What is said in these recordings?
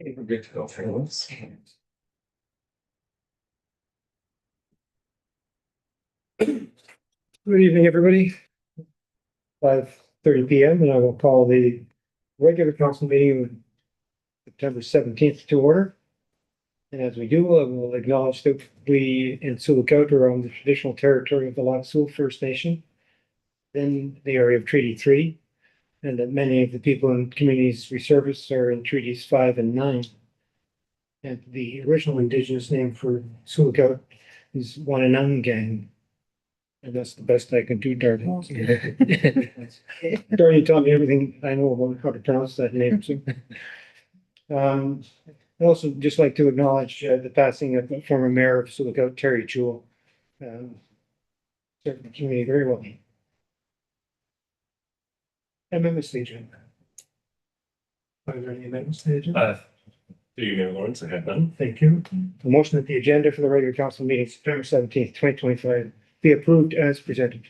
We're good to go for this. Good evening, everybody. 5:30 p.m. and I will call the regular council meeting of September 17th to order. And as we do, I will acknowledge that we in Sioux are on the traditional territory of the Sioux First Nation, in the area of Treaty 3, and that many of the people in communities we service are in Treaties 5 and 9. And the original Indigenous name for Sioux is Wananangang. And that's the best I can do, Darby. Darby taught me everything I know about how to pronounce that name. So. I'd also just like to acknowledge the passing of the former mayor of Sioux, Terry Jewell. Served the community very well. Amendments to the agenda. Are there any amendments to the agenda? Do you know, Lawrence? I have none. Thank you. The motion that the agenda for the regular council meeting September 17th, 2025 be approved as presented.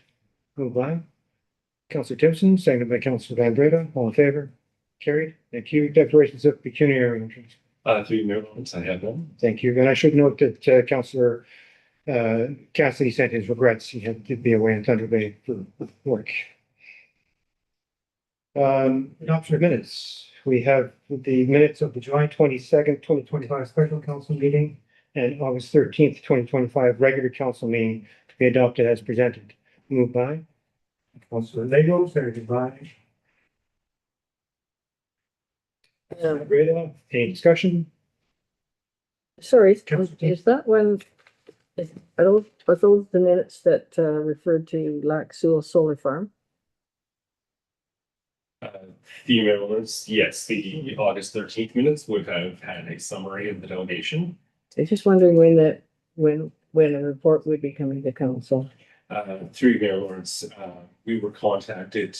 Moved by Councillor Timpson, seconded by Councillor Van Breda. All in favor? Carried. Thank you. Declarations of pecuniary interest. Do you know, Lawrence? I have none. Thank you. And I should note that Councillor Cassidy sent his regrets. He had to be away in Thunder Bay for work. Adoption of minutes. We have the minutes of the July 22nd, 2025 special council meeting and August 13th, 2025 regular council meeting to be adopted as presented. Moved by Councillor Lego, seconded by Breda. Any discussion? Sorry, Councillor is that when, are those the minutes that referred to Sioux Solar Farm? The email was, yes, the August 13th minutes would have had a summary of the delegation. I'm just wondering when a report would be coming to council. Through email, Lawrence, we were contacted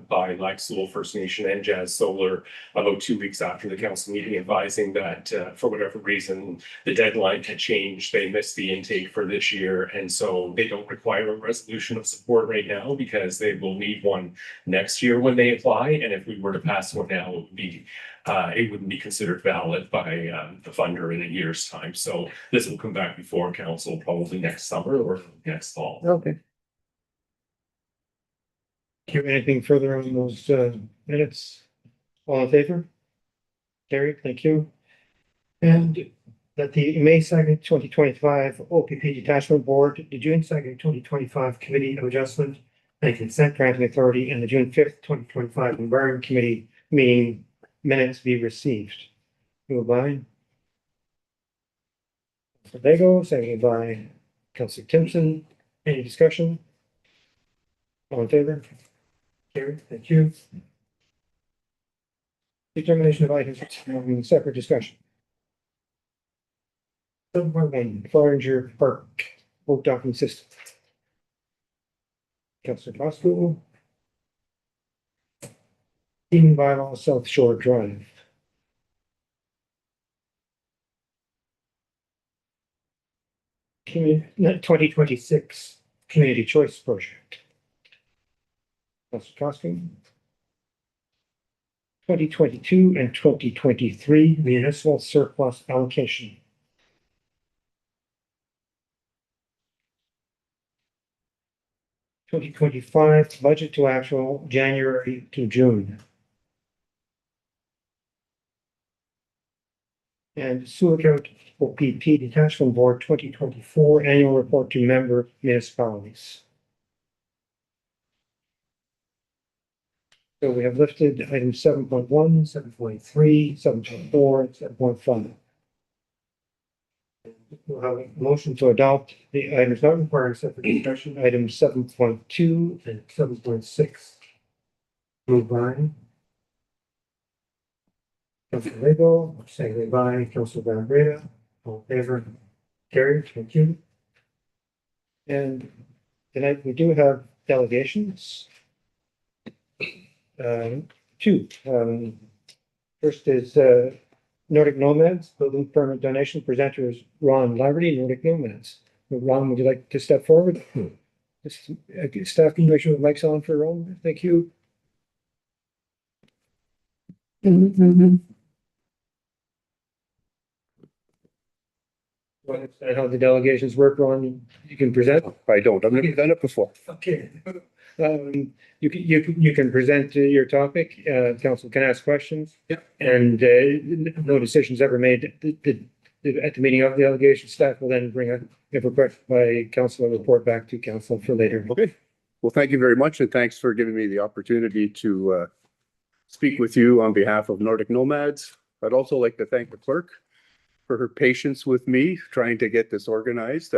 by Sioux First Nation and Jazz Solar about 2 weeks after the council meeting, advising that for whatever reason the deadline had changed. They missed the intake for this year, and so they don't require a resolution of support right now because they will need one next year when they apply. And if we were to pass one now, it wouldn't be considered valid by the funder in a year's time. So this will come back before council probably next summer or next fall. Okay. Anything further on those minutes? All in favor? Carried, thank you. And that the May 2nd, 2025 OPP Detachment Board, the June 2nd, 2025 Committee of Adjustment and Consent Granting Authority, and the June 5th, 2025 Environment Committee meeting minutes be received. Moved by Councilor Lego, seconded by Councilor Timpson. Any discussion? All in favor? Carried, thank you. Determination of items in separate discussion. 7.1 Floringer Park Boat Docking System. Councilor Bosco. Team bylaw South Shore Drive. Community 2026 Community Choice Project. Councilor Costin. 2022 and 2023 municipal surplus allocation. (2025) budget to actual January to June. And Sioux OPP Detachment Board 2024 annual report to member municipalities. So we have listed items 7.1, 7.3, 7.4, and 7.5. We'll have a motion to adopt the items not requiring separate discussion, items 7.2 and 7.6. Moved by Councilor Lego, seconded by Councilor Van Breda. All in favor? Carried, thank you. And tonight we do have delegations. Two. First is Nordic Nomads, building permit donation. Presenter is Ron Laverty, Nordic Nomads. Ron, would you like to step forward? Just, staff, can you make sure the mic's on for Ron? Thank you. understand how the delegations work, Ron, you can present. I don't. I've never done it before. Okay. You can present your topic, council can ask questions. Yeah. And, no decisions ever made. At the meeting of the delegation, staff will then bring a, if requested by council, a report back to council for later. Okay. Well, thank you very much, and thanks for giving me the opportunity to speak with you on behalf of Nordic Nomads. I'd also like to thank the clerk for her patience with me trying to get this organized.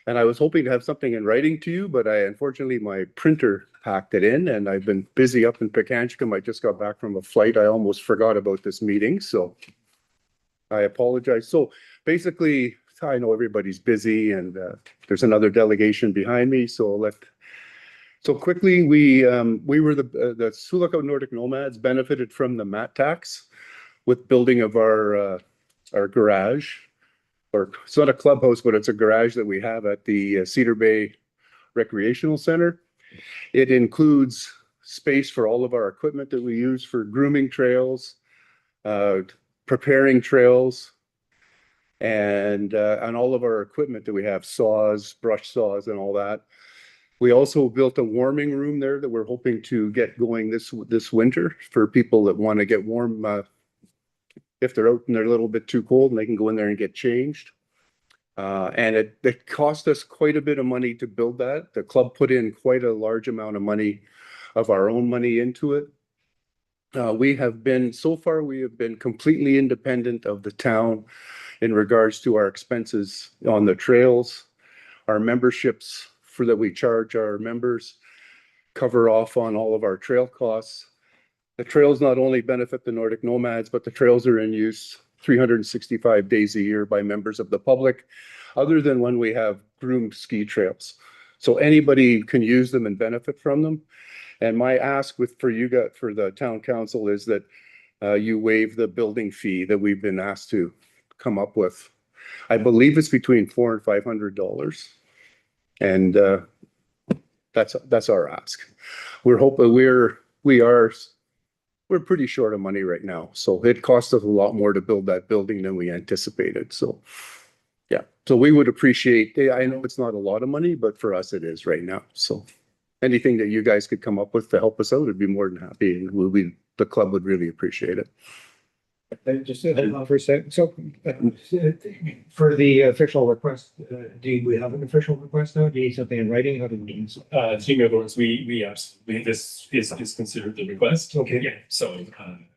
And I was hoping to have something in writing to you, but unfortunately my printer packed it in, and I've been busy up in Pekanchcum. I just got back from a flight. I almost forgot about this meeting, so I apologize. So basically, I know everybody's busy, and there's another delegation behind me, so quickly, we were the Sioux Nordic Nomads benefited from the mat tax with building of our garage. Or it's not a clubhouse, but it's a garage that we have at the Cedar Bay Recreational Center. It includes space for all of our equipment that we use for grooming trails, preparing trails, and all of our equipment that we have, saws, brush saws, and all that. We also built a warming room there that we're hoping to get going this winter for people that want to get warm if they're out and they're a little bit too cold, and they can go in there and get changed. And it cost us quite a bit of money to build that. The club put in quite a large amount of money of our own money into it. So far, we have been completely independent of the town in regards to our expenses on the trails. Our memberships that we charge our members cover off on all of our trail costs. The trails not only benefit the Nordic Nomads, but the trails are in use 365 days a year by members of the public, other than when we have groomed ski trails. So anybody can use them and benefit from them. And my ask for the town council is that you waive the building fee that we've been asked to come up with. I believe it's between $400 and $500. And that's our ask. We're pretty short of money right now. So it cost us a lot more to build that building than we anticipated. So yeah, so we would appreciate, I know it's not a lot of money, but for us it is right now. So anything that you guys could come up with to help us out, I'd be more than happy. And the club would really appreciate it. Just hold on for a second. So, for the official request, do we have an official request now? Do you need something in writing? How do we do this? Through your words, we absolutely, this is considered the request. Okay. Yeah, so,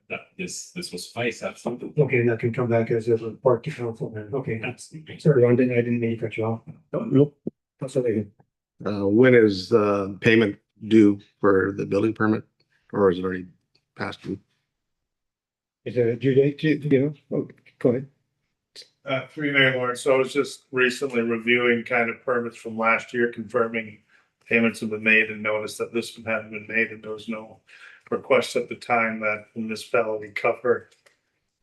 that this will suffice, absolutely. Okay, and that can come back as a report to council then. Okay. Absolutely. Sorry, Ron, I didn't mean to cut you off. Nope. Absolutely. When is the payment due for the building permit, or is it already past due? Is there a due date? Do you know? Oh, go ahead. Through Mayor Lawrence, so I was just recently reviewing kind of permits from last year, confirming payments have been made, and noticed that this one hadn't been made, and there was no request at the time that the municipality cover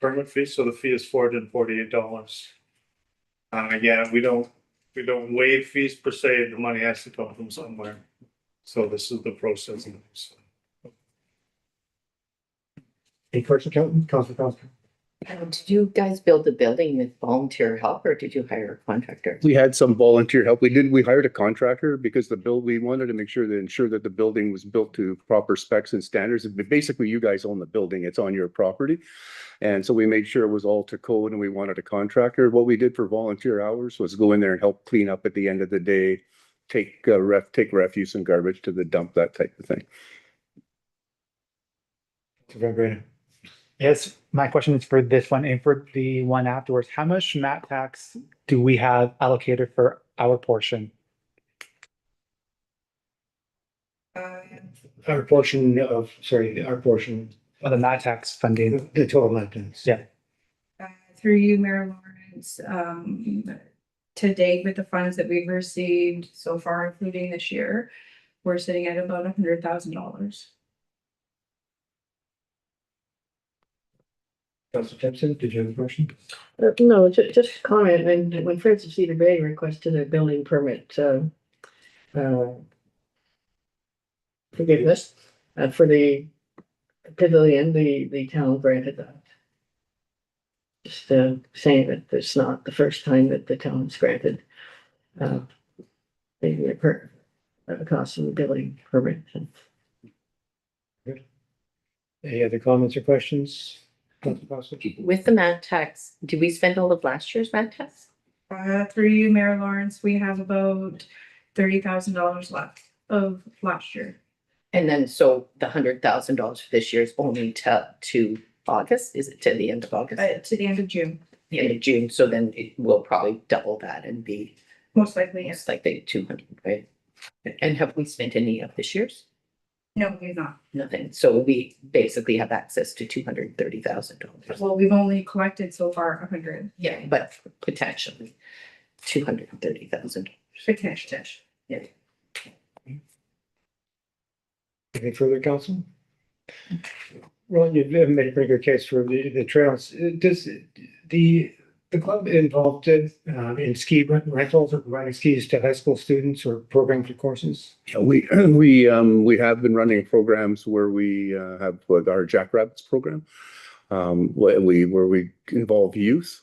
permit fee, so the fee is $448. Again, we don't waive fees per se, the money has to come from somewhere. So this is the process. Any questions, Council? Did you guys build the building with volunteer help, or did you hire a contractor? We had some volunteer help. We hired a contractor because we wanted to ensure that the building was built to proper specs and standards. But basically, you guys own the building, it's on your property. And so we made sure it was all to code, and we wanted a contractor. What we did for volunteer hours was go in there and help clean up at the end of the day, take refuse and garbage to the dump, that type of thing. Yes, my question is for this one and for the one afterwards. How much mat tax do we have allocated for our portion? Our portion of Of the mat tax funding? the total maintenance. Yeah. Through you, Mayor Lawrence, to date with the funds that we've received so far, including this year, we're sitting at about $100,000. Council Timpson, did you have a question? No, just comment, when Friends of Cedar Bay requested a building permit, forgiveness, for the pavilion, the town granted that. Just saying that it's not the first time that the town's granted uh, the cost of the building permit. Any other comments or questions? Councilor Fawcett? With the mat tax, did we spend all of last year's mat tax? Through you, Mayor Lawrence, we have about $30,000 left of last year. And then, so the $100,000 for this year is only to August? Is it to the end of August? To the end of June, The end of June, so then it will probably double that and be most likely, yes. it's like the 200, right? And have we spent any of this year's? No, we've not. Nothing. So we basically have access to $230,000. Well, we've only collected so far 100. Yeah, but potentially $230,000. Potentially. Anything further, council? Well, you've made a pretty good case for the trails. Does the club involved in ski rentals or providing skis to high school students or program for courses? We have been running programs where we have with our Jackrabbits program, where we involve youth.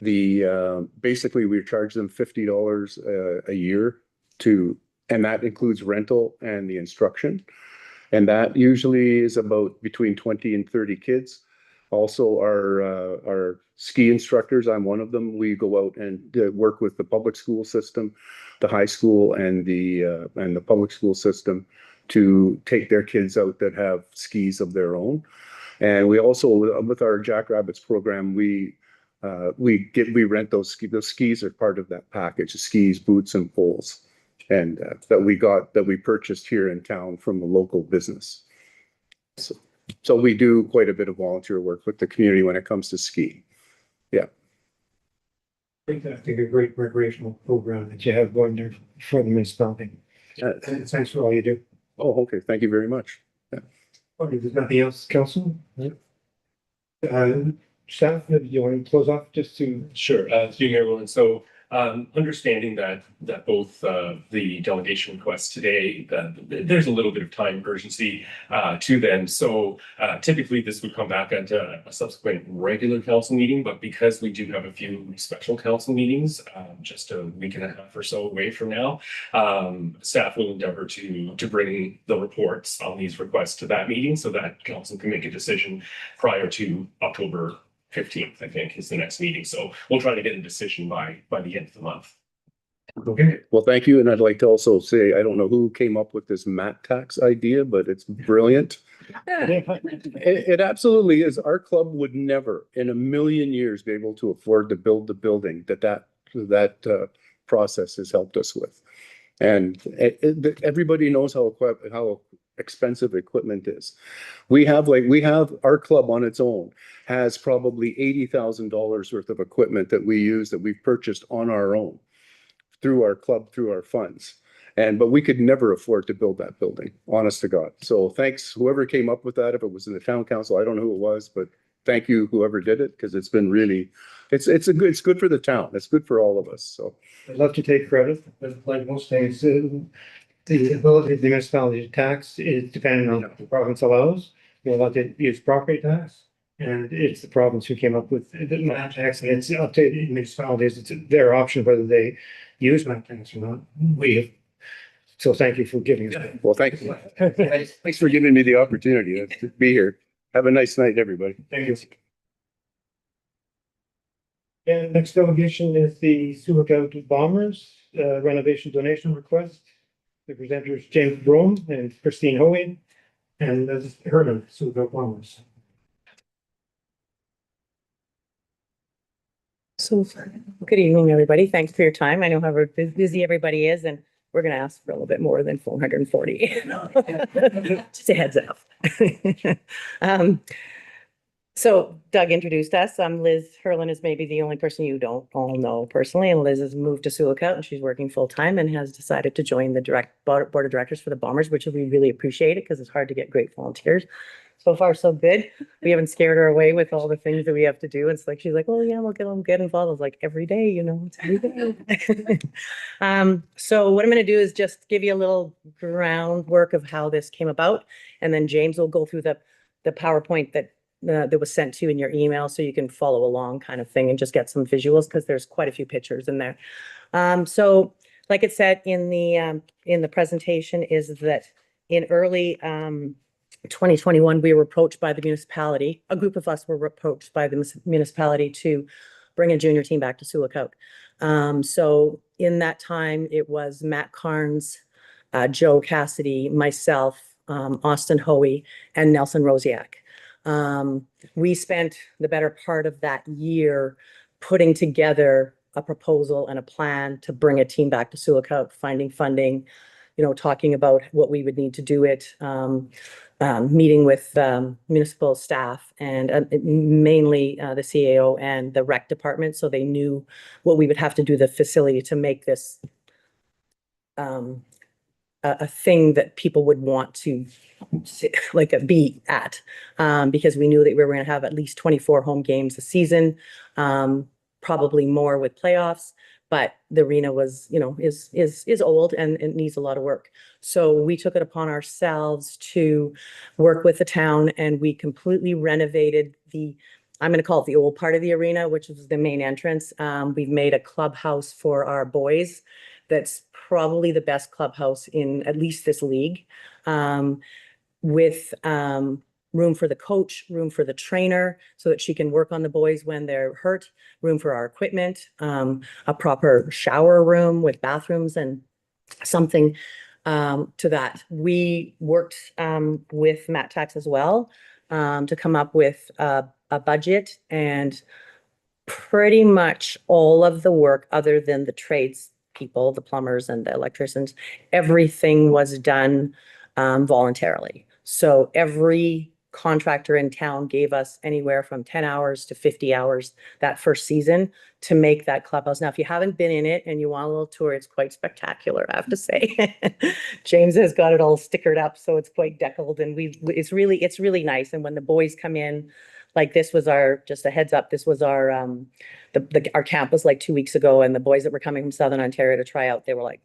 Basically we charge them $50 a year and that includes rental and the instruction. And that usually is about between 20 and 30 kids. Also, our ski instructors, I'm one of them. We go out and work with the public school system, the high school and the public school system to take their kids out that have skis of their own. And we also, with our Jackrabbits program, we rent those skis. Those skis are part of that package: skis, boots, and poles, and that we purchased here in town from a local business. So we do quite a bit of volunteer work with the community when it comes to skiing. Yeah. I think a great recreational program that you have going there for the municipality. Thanks for all you do. Oh, okay. Thank you very much. Okay, there's nothing else, council? Staff, do you want to close off just to? Sure, through Mayor Willen. So understanding that both the delegation requests today, there's a little bit of time urgency to them. So typically this would come back at a subsequent regular council meeting, but because we do have a few special council meetings just a week and a half or so away from now, staff will endeavor to bring the reports on these requests to that meeting so that council can make a decision prior to October 15th, I think, is the next meeting. So we'll try to get a decision by the end of the month. Okay. Well, thank you. And I'd like to also say, I don't know who came up with this mat tax idea, but it's brilliant. It absolutely is. Our club would never in a million years be able to afford to build the building that process has helped us with. And everybody knows how expensive equipment is. We have our club on its own has probably $80,000 worth of equipment that we use that we've purchased on our own through our club, through our funds. But we could never afford to build that building, honest to God. So thanks, whoever came up with that. If it was in the town council, I don't know who it was, but thank you, whoever did it, because it's been really, it's good for the town. It's good for all of us. So I'd love to take credit, but like most things, the ability of the municipality to tax is dependent on what the province allows. You're allowed to use property tax, and it's the province who came up with the mat tax, and it's up to the municipalities. It's their option whether they use mat tax or not. So thank you for giving us that. well, thanks for giving me the opportunity to be here. Have a nice night, everybody. Thank you. And next delegation is the Sioux Bombers renovation donation request. The presenters James Brome and Christine Hoey, and this is Herman, Sioux Bombers. So, good evening, everybody. Thanks for your time. I know how busy everybody is, and we're going to ask for a little bit more than 440. Just a heads up. So Doug introduced us. Liz Hurlin is maybe the only person you don't all know personally, and Liz has moved to Sioux and she's working full time and has decided to join the board of directors for the Bombers, which we really appreciate it because it's hard to get great volunteers. So far, so good. We haven't scared her away with all the things that we have to do. It's like, she's like, oh yeah, we'll get involved. I was like, every day, it's every day. So what I'm going to do is just give you a little groundwork of how this came about. And then James will go through the PowerPoint that that was sent to you in your email, so you can follow along kind of thing and just get some visuals, because there's quite a few pictures in there. So like it said in the presentation, is that in early 2021, we were approached by the municipality. A group of us were approached by the municipality to bring a junior team back to Sioux Lookout. So in that time, it was Matt Carnes, Joe Cassidy, myself, Austin Hoey, and Nelson Rosiak. We spent the better part of that year putting together a proposal and a plan to bring a team back to Sioux Lookout, finding funding, talking about what we would need to do it, meeting with municipal staff and mainly the CAO and the rec department, so they knew what we would have to do the facility to make this a thing that people would want to be at, because we knew that we were going to have at least 24 home games a season, probably more with playoffs. But the arena was, is old and it needs a lot of work. So we took it upon ourselves to work with the town, and we completely renovated I'm going to call it the old part of the arena, which is the main entrance. We've made a clubhouse for our boys that's probably the best clubhouse in at least this league, with room for the coach, room for the trainer so that she can work on the boys when they're hurt, room for our equipment, a proper shower room with bathrooms and something to that. We worked with Matt Tax as well to come up with a budget, and pretty much all of the work other than the trades people, the plumbers and the electricians, everything was done voluntarily. So every contractor in town gave us anywhere from 10 hours to 50 hours that first season to make that clubhouse. Now, if you haven't been in it and you want a little tour, it's quite spectacular, I have to say. James has got it all stickered up, so it's quite deckled, and it's really nice. And when the boys come in, like this was just a heads up, this was our our camp was like 2 weeks ago, and the boys that were coming from Southern Ontario to try out, they were like,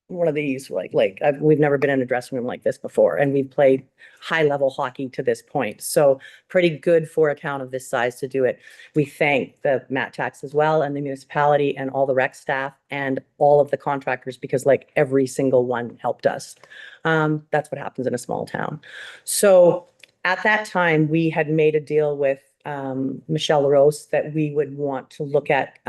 one of these, we've never been in a dressing room like this before, and we've played high level hockey to this point. So pretty good for a town of this size to do it. We thank the Matt Tax as well, and the municipality and all the rec staff and all of the contractors, because every single one helped us. That's what happens in a small town. So at that time, we had made a deal with Michelle LaRose that we would want to look at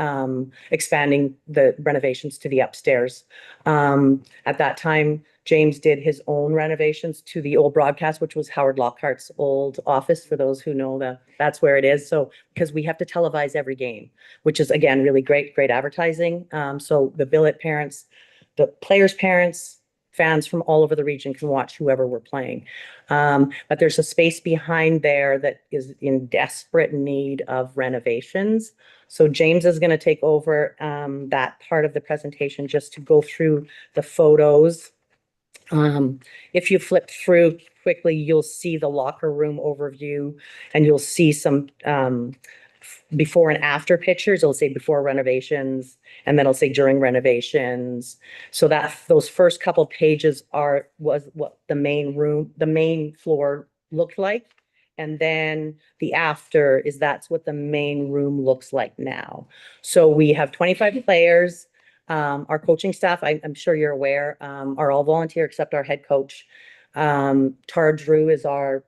expanding the renovations to the upstairs. At that time, James did his own renovations to the old broadcast, which was Howard Lockhart's old office, for those who know that's where it is. So because we have to televise every game, which is, again, really great advertising. So the billet parents, the players' parents, fans from all over the region can watch whoever we're playing. But there's a space behind there that is in desperate need of renovations. So James is going to take over that part of the presentation just to go through the photos. If you flip through quickly, you'll see the locker room overview, and you'll see some before and after pictures. It'll say before renovations, and then it'll say during renovations. So that those first couple pages was what the main floor looked like. And then the after that's what the main room looks like now. So we have 25 players. Our coaching staff, I'm sure you're aware, are all volunteer except our head coach. Tara Drew is our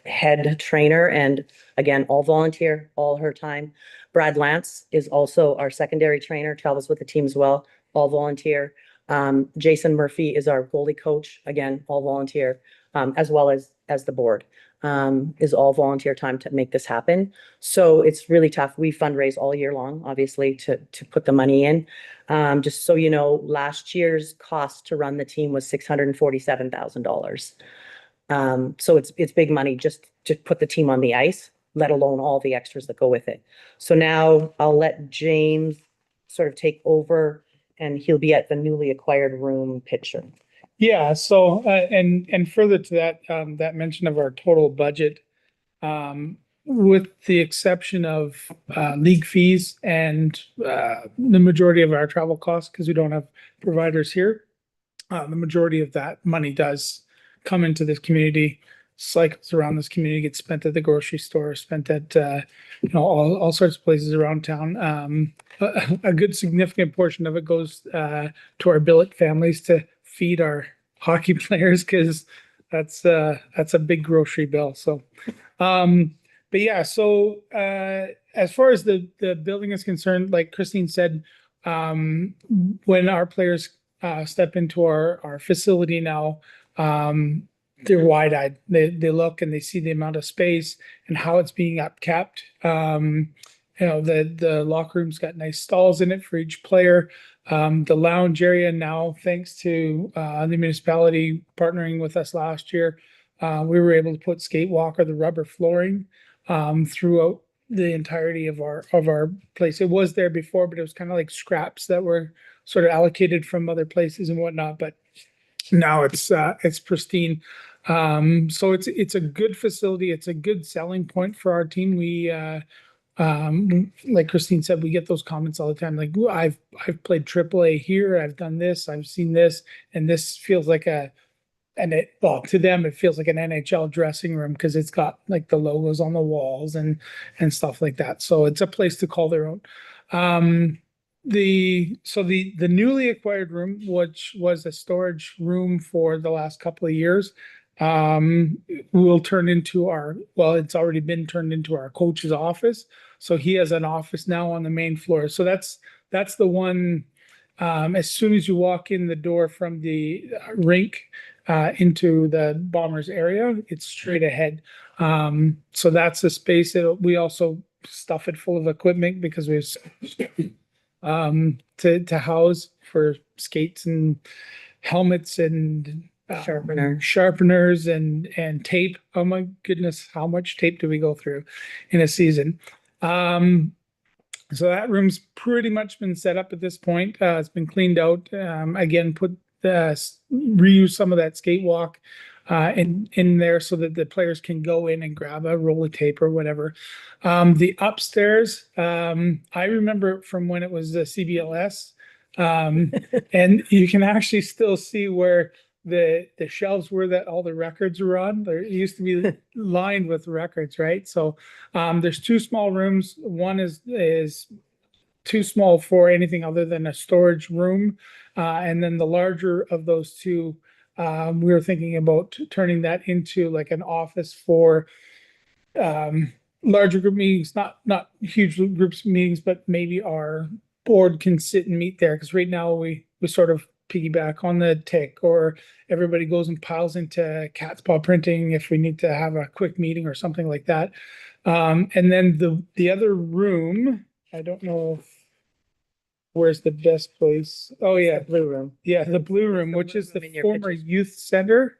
head trainer, and again, all volunteer, all her time. Brad Lance is also our secondary trainer, travels with the team as well, all volunteer. Jason Murphy is our goalie coach, again, all volunteer, as well as the board. Is all volunteer time to make this happen. So it's really tough. We fundraise all year long, obviously, to put the money in. Just so you know, last year's cost to run the team was $647,000. So it's big money just to put the team on the ice, let alone all the extras that go with it. So now I'll let James sort of take over, and he'll be at the newly acquired room picture. Yeah, so and further to that, that mention of our total budget, with the exception of league fees and the majority of our travel costs, because we don't have providers here, the majority of that money does come into this community. cycles around this community, gets spent at the grocery store, spent at, all sorts of places around town. A good significant portion of it goes to our billet families to feed our hockey players, because that's a big grocery bill. So, but yeah, so as far as the building is concerned, like Christine said, when our players step into our facility now, they're wide-eyed. They look and they see the amount of space and how it's being upkept. The locker room's got nice stalls in it for each player. The lounge area now, thanks to the municipality partnering with us last year, we were able to put skate walk or the rubber flooring throughout the entirety of our place. It was there before, but it was kind of like scraps that were sort of allocated from other places and whatnot. But now it's pristine. So it's a good facility. It's a good selling point for our team. We like Christine said, we get those comments all the time. Like, "Ooh, I've played AAA here. I've done this. I've seen this, and this feels like well, to them, it feels like an NHL dressing room because it's got like the logos on the walls and stuff like that. So it's a place to call their own. The newly acquired room, which was a storage room for the last couple of years, will turn into it's already been turned into our coach's office. So he has an office now on the main floor. So that's the one. As soon as you walk in the door from the rink into the Bombers area, it's straight ahead. So that's the space that we also stuff it full of equipment because we have to house for skates and helmets and sharpeners and tape. Oh my goodness, how much tape do we go through in a season? So that room's pretty much been set up at this point. It's been cleaned out. Again, reuse some of that skate walk in there so that the players can go in and grab a roll of tape or whatever. The upstairs, I remember it from when it was the CBLS, and you can actually still see where the shelves were that all the records were on. There used to be lined with records, right? So there's two small rooms. One is too small for anything other than a storage room. And then the larger of those two, we were thinking about turning that into like an office for larger group meetings, not huge groups of meetings, but maybe our board can sit and meet there. Because right now we sort of piggyback on the tick, or everybody goes and piles into cat's paw printing if we need to have a quick meeting or something like that. And then the other room, I don't know where's the best place. Oh yeah, Blue room. yeah, the blue room, The which blue is the room in your former pictures. youth center,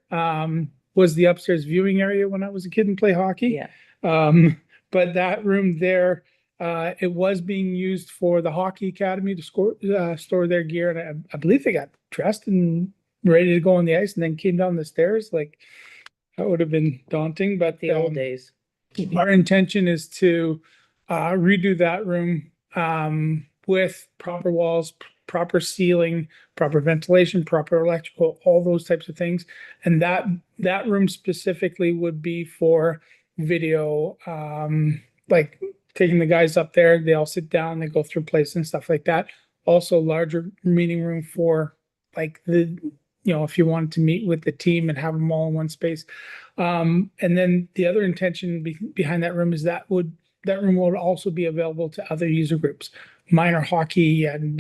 was the upstairs viewing area when I was a kid and play hockey. Yeah. But that room there, it was being used for the hockey academy to store their gear, and I believe they got dressed and ready to go on the ice, and then came down the stairs. Like, that would have been daunting, but The old days. our intention is to redo that room with proper walls, proper ceiling, proper ventilation, proper electrical, all those types of things. And that room specifically would be for video, like taking the guys up there, they all sit down, they go through plays and stuff like that. Also larger meeting room for like if you wanted to meet with the team and have them all in one space. And then the other intention behind that room is that room will also be available to other user groups, minor hockey and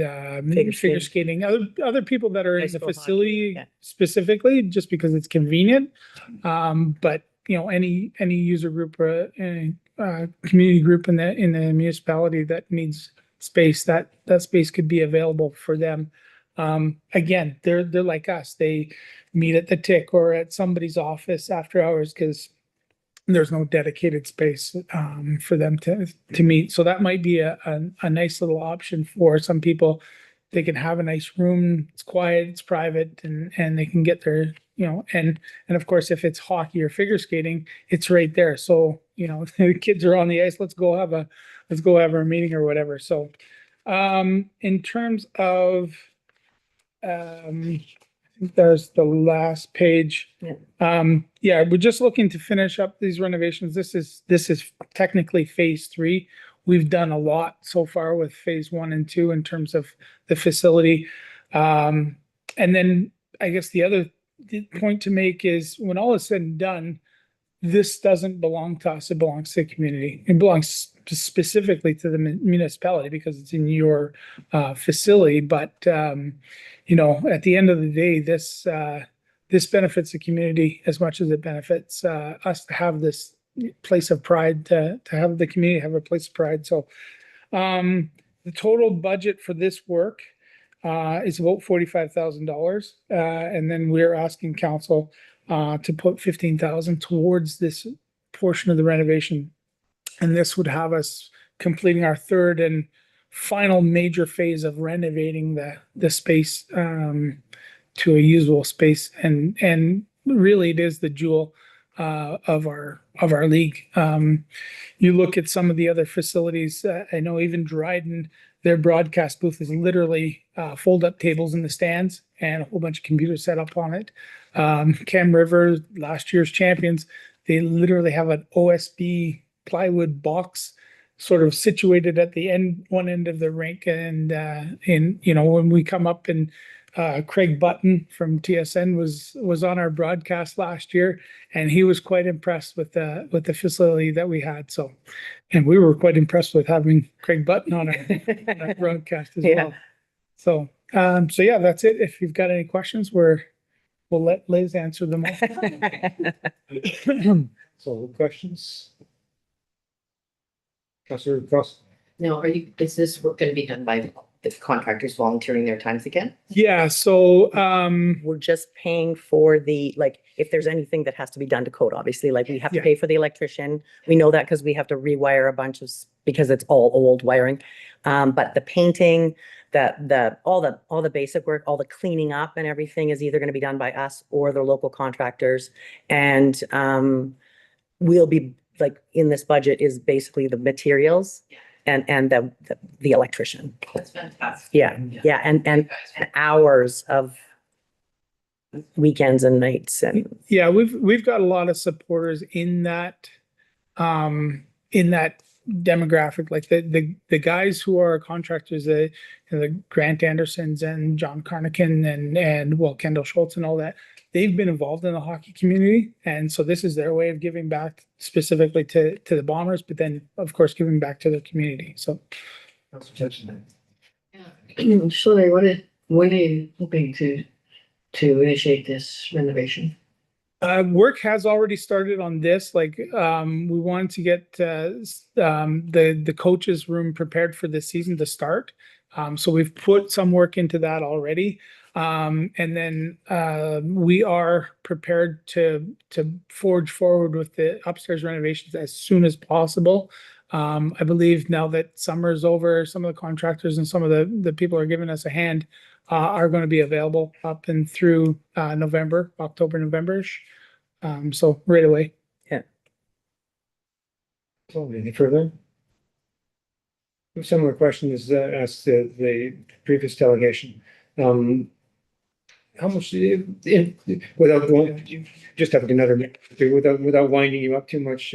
figure skating, other people that are High in the school hockey, facility yeah. specifically, just because it's convenient. But any user group or any community group in the municipality that needs space, that space could be available for them. Again, they're like us. They meet at the tick or at somebody's office after hours because there's no dedicated space for them to meet. So that might be a nice little option for some people. They can have a nice room. It's quiet, it's private, and they can get their, and of course, if it's hockey or figure skating, it's right there. So, the kids are on the ice, let's go have a meeting or whatever. So, in terms of, I think think there's the last page. Yeah. Yeah, we're just looking to finish up these renovations. This is technically phase 3. We've done a lot so far with phase 1 and 2 in terms of the facility. And then I guess the other point to make is when all is said and done, this doesn't belong to us. It belongs to the community. It belongs specifically to the municipality because it's in your facility. But you know, at the end of the day, this benefits the community as much as it benefits us to have this place of pride, to have the community have a place of pride. So the total budget for this work is about $45,000. And then we're asking council to put 15,000 towards this portion of the renovation. And this would have us completing our third and final major phase of renovating the space to a usable space. And really it is the jewel of our league. You look at some of the other facilities, I know even Dryden, their broadcast booth is literally fold up tables in the stands and a whole bunch of computers set up on it. Cam River, last year's champions, they literally have an OSB plywood box sort of situated at the one end of the rink. And you know, when we come up and Craig Button from TSN was on our broadcast last year, and he was quite impressed with the facility that we had. So, and we were quite impressed with having Craig Button on our broadcast as well. So, so yeah, that's it. If you've got any questions, we'll let Liz answer them all. So questions? Councillor Cross? Now, is this work gonna be done by the contractors volunteering their times again? Yeah, so We're just paying for like, if there's anything that has to be done to code, obviously, like we have to pay for the electrician. We know that because we have to rewire a bunch of, because it's all old wiring. But the painting, all the basic work, all the cleaning up and everything is either going to be done by us or the local contractors. And we'll be like, in this budget is basically the materials and the electrician. That's fantastic. Yeah. And hours of weekends and nights and. Yeah, we've got a lot of supporters in that demographic, like the guys who are contractors, the Grant Andersons and John Carnican and well, Kendall Schultz and all that. They've been involved in the hockey community, and so this is their way of giving back specifically to the Bombers, but then of course giving back to their community. So. Sorry, when are you hoping to initiate this renovation? Work has already started on this. Like, we wanted to get the coaches' room prepared for this season to start. So we've put some work into that already. And then we are prepared to forge forward with the upstairs renovations as soon as possible. I believe now that summer is over, some of the contractors and some of the people who are giving us a hand are going to be available up and through October, November-ish. So right away. Yeah. So any further? Similar question is asked the previous delegation. How much, without going, just having another, without winding you up too much,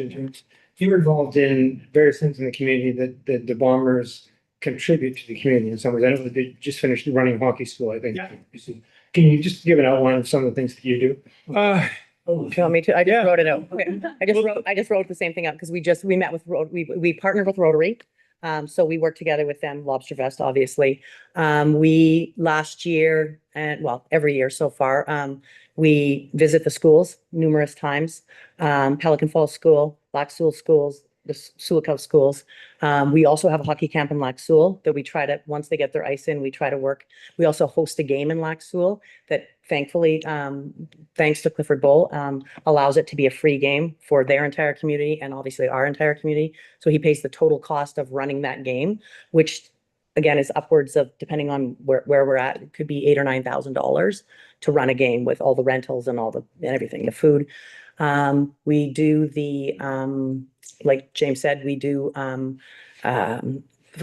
you're involved in various things in the community that the Bombers contribute to the community in some ways. I know that they just finished running hockey school, I think. Yeah. Can you just give an outline of some of the things that you do? Uh, Do you want me to? I just Yeah. wrote it out. Okay. I just wrote the same thing out because we met with we partnered with Rotary. So we worked together with them, Lobster Fest, obviously. We last year and every year so far, we visit the schools numerous times. Pelican Falls School, Lac Seul schools, the Sioux schools. We also have a hockey camp in Lac Seul that we try to, once they get their ice in, we try to work. We also host a game in Lac Seul that thankfully, thanks to Clifford Bowl, allows it to be a free game for their entire community and obviously our entire community. So he pays the total cost of running that game, which again is upwards of, depending on where we're at, it could be $8,000 or $9,000 to run a game with all the rentals and everything, the food. We do like James said, we do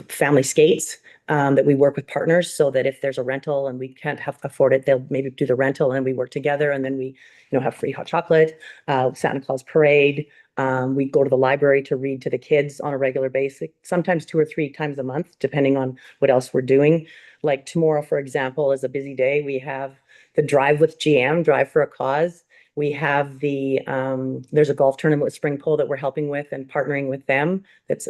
family skates. That we work with partners so that if there's a rental and we can't afford it, they'll maybe do the rental and we work together and then we, have free hot chocolate, Santa Claus parade. We go to the library to read to the kids on a regular basis, sometimes 2 or 3 times a month, depending on what else we're doing. Like tomorrow, for example, is a busy day. We have the Drive with GM, Drive for a Cause. We have there's a golf tournament with Spring Pole that we're helping with and partnering with them. That's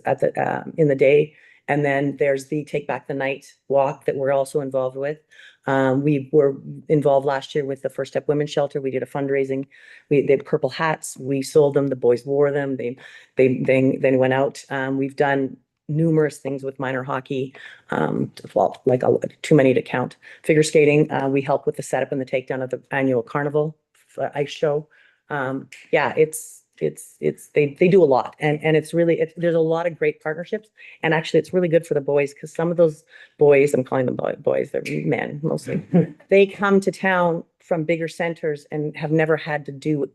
in the day. And then there's the Take Back the Night walk that we're also involved with. We were involved last year with the First Step Women's Shelter. We did a fundraising. They had purple hats. We sold them. The boys wore them. They then went out. We've done numerous things with minor hockey. Too many to count. Figure skating. We help with the setup and the takedown of the annual carnival ice show. They do a lot, and it's really there's a lot of great partnerships, and actually it's really good for the boys because some of those boys, I'm calling them boys, they're men mostly, they come to town from bigger centers and have never had to do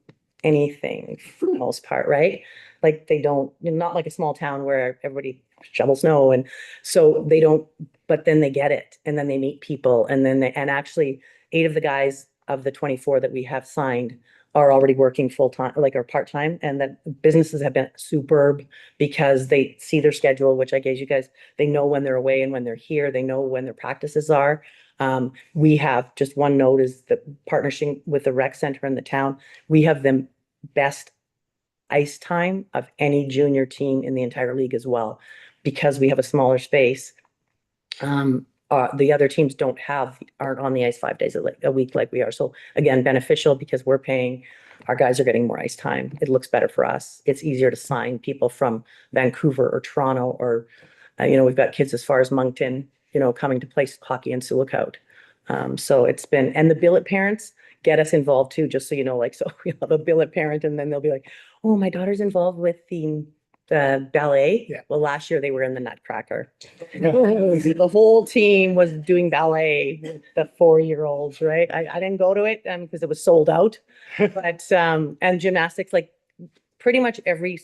anything for the most part, right? Like they don't, not like a small town where everybody shovels snow, and so they don't, but then they get it, and then they meet people, and then and actually 8 of the guys of the 24 that we have signed are already working full-time, or part-time, and that businesses have been superb because they see their schedule, which I gave you guys. They know when they're away and when they're here. They know when their practices are. We have just one note is the partnership with the rec center in the town. We have the best ice time of any junior team in the entire league as well, because we have a smaller space. The other teams aren't on the ice 5 days a week like we are. So again, beneficial because our guys are getting more ice time. It looks better for us. It's easier to sign people from Vancouver or Toronto or, we've got kids as far as Moncton, coming to play hockey in Sioux. So it's been, and the billet parents get us involved too, just so you know, so we have a billet parent and then they'll be like, oh, my daughter's involved with the ballet. Yeah. Well, last year they were in the Nutcracker. The whole team was doing ballet with the 4-year-olds, right? I didn't go to it because it was sold out. But and gymnastics, like pretty much every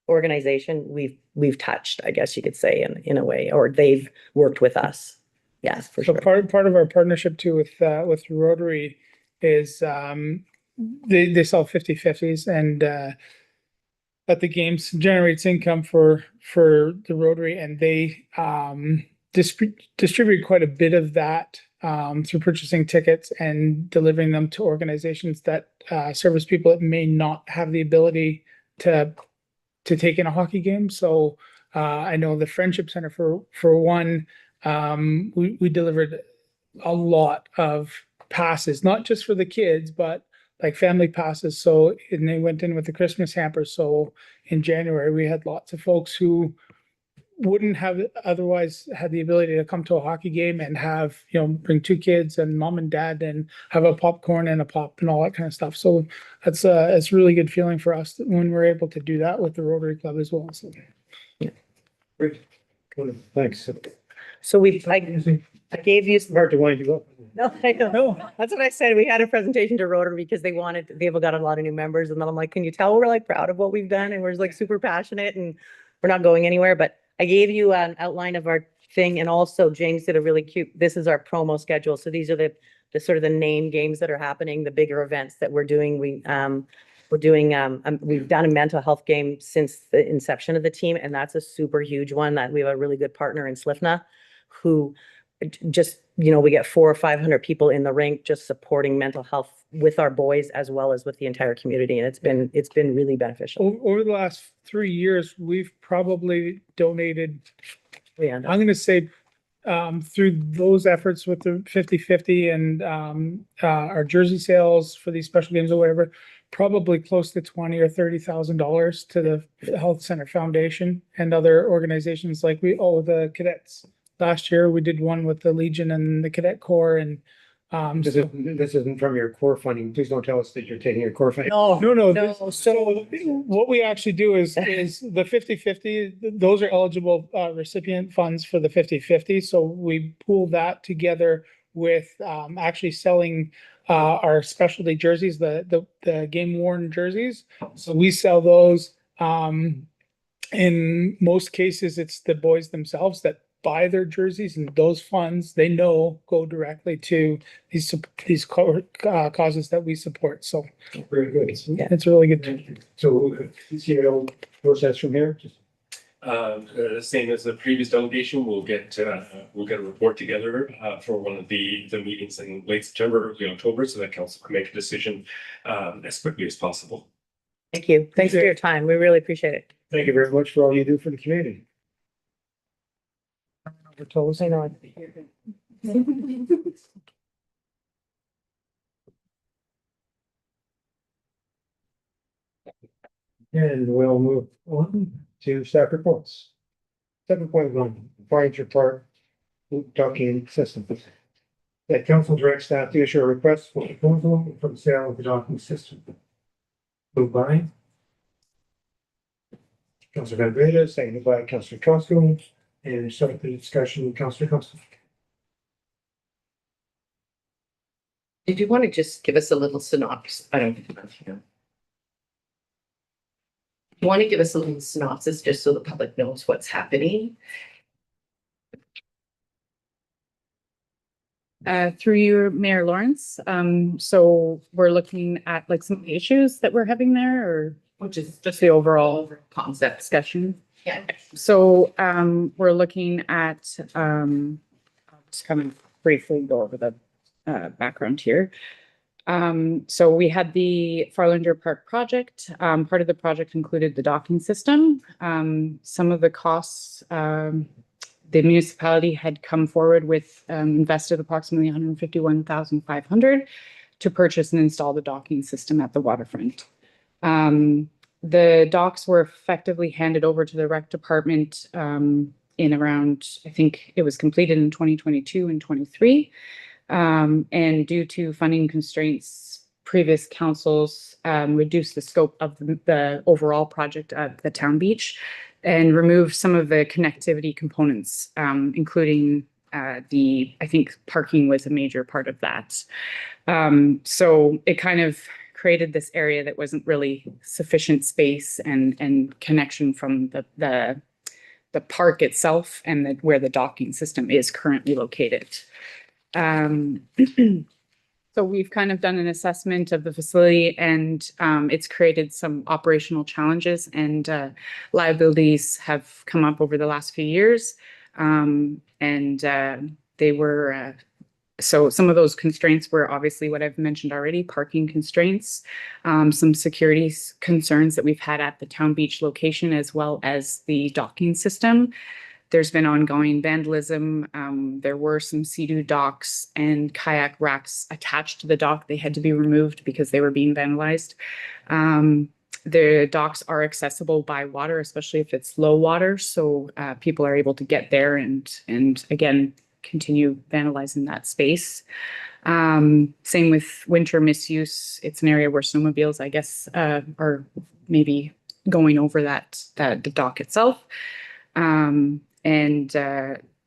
organization we've touched, I guess you could say in a way, or they've worked with us. Yes, for So sure. part of our partnership too with Rotary is they sell 50/50s and at the games generates income for the Rotary, and they distribute quite a bit of that through purchasing tickets and delivering them to organizations that service people that may not have the ability to take in a hockey game. So I know the Friendship Center for one, we delivered a lot of passes, not just for the kids, but like family passes. So, and they went in with the Christmas hamper. So in January, we had lots of folks who wouldn't have otherwise had the ability to come to a hockey game and have, bring 2 kids and mom and dad and have a popcorn and a pop and all that kind of stuff. So it's a really good feeling for us when we're able to do that with the Rotary Club as well. So. Great. Thanks. So I gave you some. Hard to wind you up. No, I don't know. That's what I said. We had a presentation to Rotary because they've got a lot of new members. And then I'm like, can you tell we're proud of what we've done? And we're super passionate and we're not going anywhere. But I gave you an outline of our thing. And also James did a really cute, this is our promo schedule. So these are the sort of the name games that are happening, the bigger events that we're doing. We've done a mental health game since the inception of the team. And that's a super huge one that we have a really good partner in Slifna who just, we get 400 or 500 people in the rink just supporting mental health with our boys as well as with the entire community. And it's been really beneficial. Over the last 3 years, we've probably donated, Yeah. I'm going to say, through those efforts with the 50/50 and our jersey sales for these special games or whatever, probably close to $20,000 or $30,000 to the Health Center Foundation and other organizations like the cadets. Last year, we did one with the Legion and the Cadet Corps, and This isn't from your core funding. Please don't tell us that you're taking your core funding. no. So what we actually do is the 50/50, those are eligible recipient funds for the 50/50. So we pool that together with actually selling our specialty jerseys, the game worn jerseys. So we sell those. in most cases, it's the boys themselves that buy their jerseys, and those funds, they know, go directly to these causes that we support. So Very good. it's really good. So, CAO process from here? Same as the previous delegation, we'll get a report together for one of the meetings in late September, early October, so that council can make a decision as quickly as possible. Thank you. Thanks for your time. We really appreciate it. Thank you very much for all you do for the community. We're told, I know. And we'll move on to staff reports. 7.1, furniture park docking system. That council directs staff to issue a request for proposal for the sale of the docking system. Moved by Councilor Van Breda, seconded by Councilor Costco, and start the discussion, Councilor Costco. Did you want to just give us a little synopsis? I don't know if you know. You want to give us a little synopsis just so the public knows what's happening? Through you, Mayor Lawrence. So we're looking at like some issues that we're having there, or Which is just the overall concept. discussion. Yeah. So we're looking at I'll just kind of briefly go over the background here. So we had the Farlander Park project. Part of the project included the docking system. Some of the costs, the municipality had come forward with invested approximately 151,500 to purchase and install the docking system at the waterfront. The docks were effectively handed over to the rec department in around, I think it was completed in 2022 and 23. And due to funding constraints, previous councils reduced the scope of the overall project at the town beach and removed some of the connectivity components, including I think parking was a major part of that. So it kind of created this area that wasn't really sufficient space and connection from the park itself and where the docking system is currently located. So we've kind of done an assessment of the facility, and it's created some operational challenges, and liabilities have come up over the last few years. They were so some of those constraints were obviously what I've mentioned already: parking constraints, some security concerns that we've had at the town beach location, as well as the docking system. There's been ongoing vandalism. There were some Sea-Doo docks and kayak racks attached to the dock. They had to be removed because they were being vandalized. The docks are accessible by water, especially if it's low water. So people are able to get there and again, continue vandalizing that space. Same with winter misuse. It's an area where snowmobiles, I guess, are maybe going over the dock itself.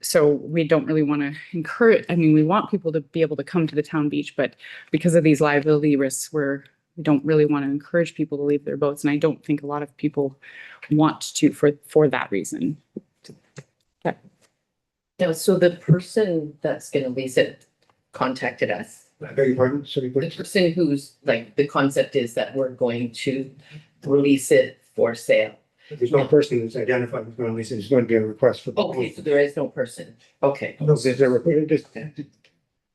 So we don't really want to encourage, I mean, we want people to be able to come to the town beach, but because of these liability risks, we don't really want to encourage people to leave their boats. And I don't think a lot of people want to for that reason. No, so the person that's gonna lease it contacted us. I beg your pardon, sorry, The please. person who's like, the concept is that we're going to release it for sale. There's no person that's identified who's going to lease it. There's going to be a request for. Okay, so there is no person. Okay. No,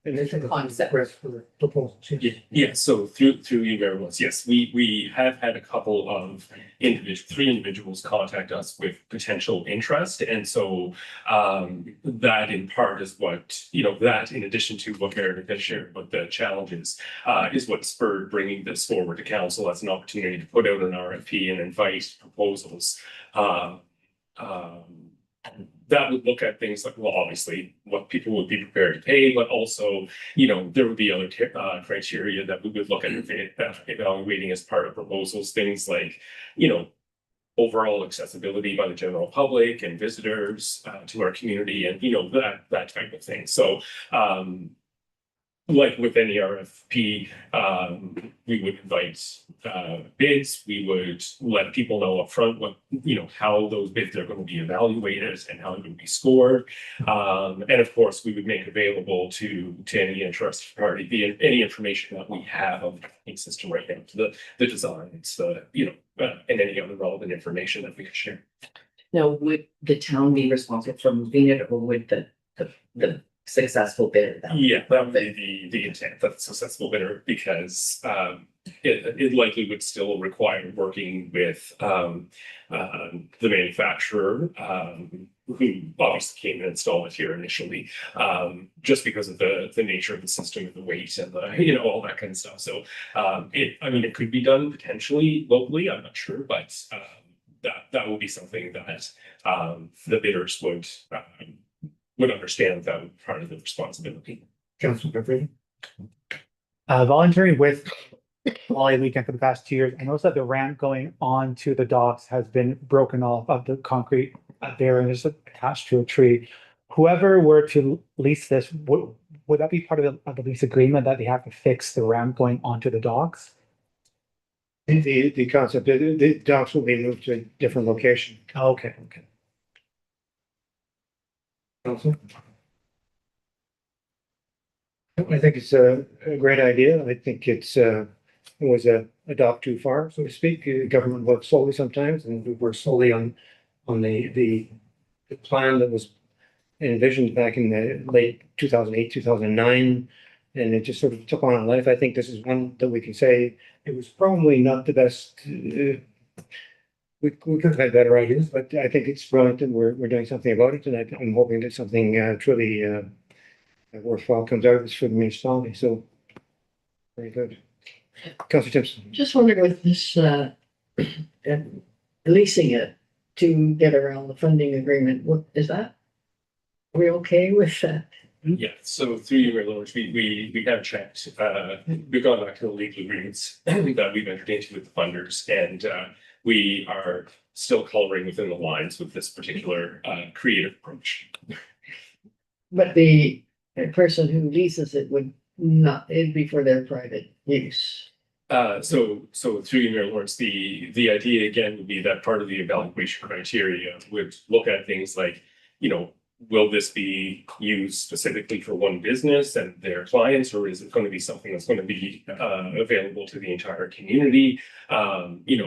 there's a Concept. request for proposals. yes. Yeah, so through you, Mayor Lawrence, yes, we have had a couple of three individuals contact us with potential interest. And so that in part is what, that in addition to what Meredith has shared, but the challenges is what spurred bringing this forward to council as an opportunity to put out an RFP and invite proposals. That would look at things like, well, obviously what people would be prepared to pay, but also, there would be other criteria that we would look at evaluating as part of proposals, things like, overall accessibility by the general public and visitors to our community and, that type of thing. So, like with any RFP, we would invite bids. We would let people know upfront what, how those bids are going to be evaluated and how it would be scored. And of course, we would make available to any interested party any information that we have on the tracking system right now, to the designs, and any other relevant information that we could share. Now, would the town be responsible for moving it, or would the successful bidder? Yeah, that would be the intent, that successful bidder, because it likely would still require working with the manufacturer, who obviously came and installed it here initially, just because of the nature of the system and the weight and all that kind of stuff. So it could be done potentially locally, I'm not sure, but that will be something that the bidders would understand that would be part of the responsibility. Councilor Griffin? Volunteering with Wally Weekend for the past 2 years, I noticed that the ramp going onto the docks has been broken off of the concrete there and is attached to a tree. Whoever were to lease this, would that be part of the lease agreement that they have to fix the ramp going onto the docks? The concept, the docks will be moved to a different location. Okay. Council? I think it's a great idea. I think it was a dock too far, so to speak. Government works slowly sometimes, and we work slowly on the plan that was envisioned back in the late 2008, 2009, and it just sort of took on a life. I think this is one that we can say it was probably not the best. We could have had better ideas, but I think it's brilliant and we're doing something about it, and I'm hoping that something truly worthwhile comes out of this for the municipality. So very good. Councillor Timpson. Just wondered with this, leasing it to get around the funding agreement, what is that? Are we okay with that? Yeah, so through you, Mayor Lawrence, we have checked, we've gone back to the legal agreements that we've entered into with the funders, and we are still coloring within the lines with this particular creative approach. But the person who leases it would not, it'd be for their private use. So through you, Mayor Lawrence, the idea again would be that part of the evaluation criteria would look at things like, will this be used specifically for one business and their clients, or is it going to be something that's going to be available to the entire community?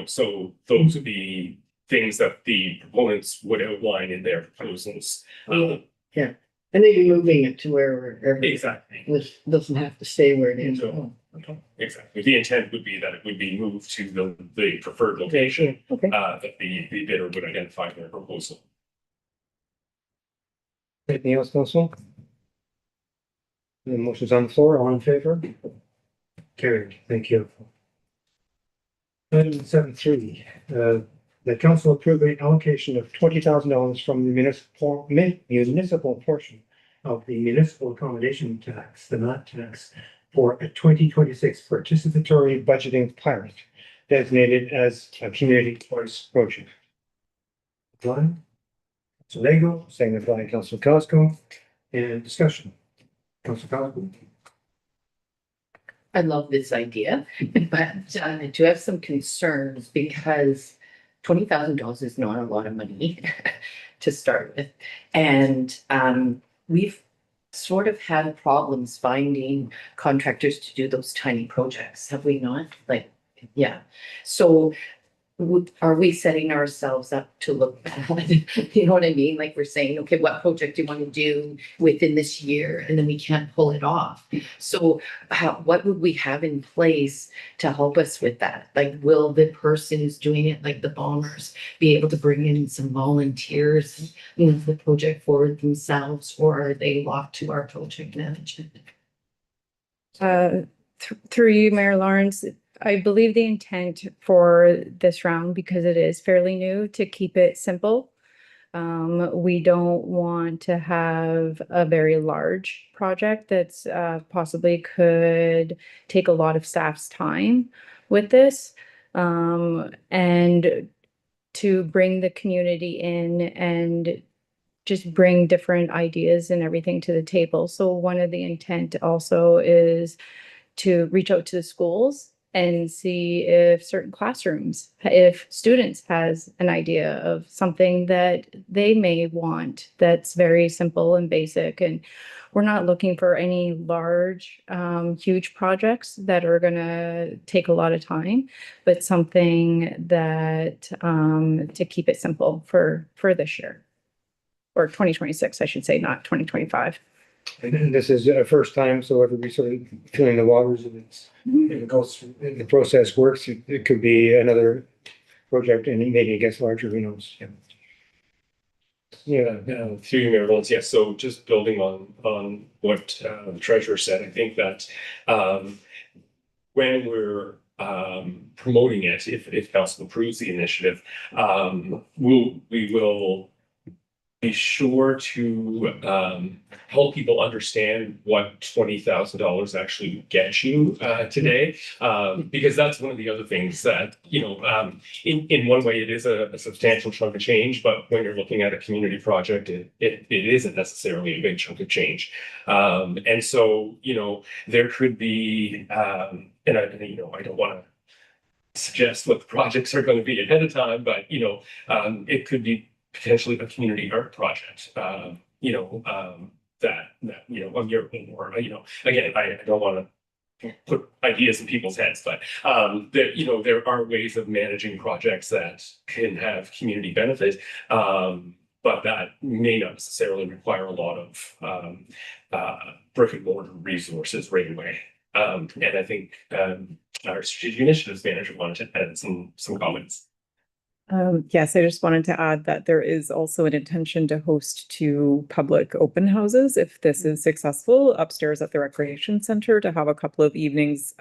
So those would be things that the proponents would outline in their proposals. Yeah, and they'd be moving it to wherever. Exactly. This doesn't have to stay where it is. No. Okay. Exactly. The intent would be that it would be moved to the preferred location Okay. that the bidder would identify in their proposal. Anything else, Council? The motion's on the floor. All in favor? Carried. Thank you. Item 7.3, the council approved an allocation of $20,000 from the municipal portion of the municipal accommodation tax, the MAT tax, for a 2026 participatory budgeting pilot designated as a community voice project. Line? Council Lego, seconded by Council Cosco, and discussion. Council Cosco. I love this idea, but I do have some concerns because $20,000 is not a lot of money to start with. And we've sort of had problems finding contractors to do those tiny projects, have we not? Yeah. So are we setting ourselves up to look bad? You know what I mean? Like we're saying, okay, what project do you want to do within this year? And then we can't pull it off. So what would we have in place to help us with that? Like, will the person who's doing it, like the bombers, be able to bring in some volunteers and move the project forward themselves, or are they locked to our project management? Through you, Mayor Lawrence, I believe the intent for this round, because it is fairly new, to keep it simple. We don't want to have a very large project that's possibly could take a lot of staff's time with this. And to bring the community in and just bring different ideas and everything to the table. So one of the intent also is to reach out to the schools and see if certain classrooms, if students has an idea of something that they may want that's very simple and basic. And we're not looking for any large, huge projects that are gonna take a lot of time, but something that, to keep it simple for this year. Or 2026, I should say, not 2025. And this is a first time, so everybody's sort of feeling the waters and it's, if it goes, if the process works, it could be another project and maybe it gets larger, who knows? Yeah. Through you, Mayor Lawrence, yes, so just building on what the treasurer said, I think that when we're promoting it, if council approves the initiative, we will be sure to help people understand what $20,000 actually would get you today, because that's one of the other things that, in one way it is a substantial chunk of change, but when you're looking at a community project, it isn't necessarily a big chunk of change. And so, there could be, and I don't want to suggest what the projects are going to be ahead of time, but it could be potentially a community art project, that a year or again, I don't want to put ideas in people's heads, but there are ways of managing projects that can have community benefit, but that may not necessarily require a lot of brick and mortar resources right away. And I think our strategic initiatives manager wanted to add some comments. Yes, I just wanted to add that there is also an intention to host 2 public open houses if this is successful upstairs at the recreation center, to have a couple of evenings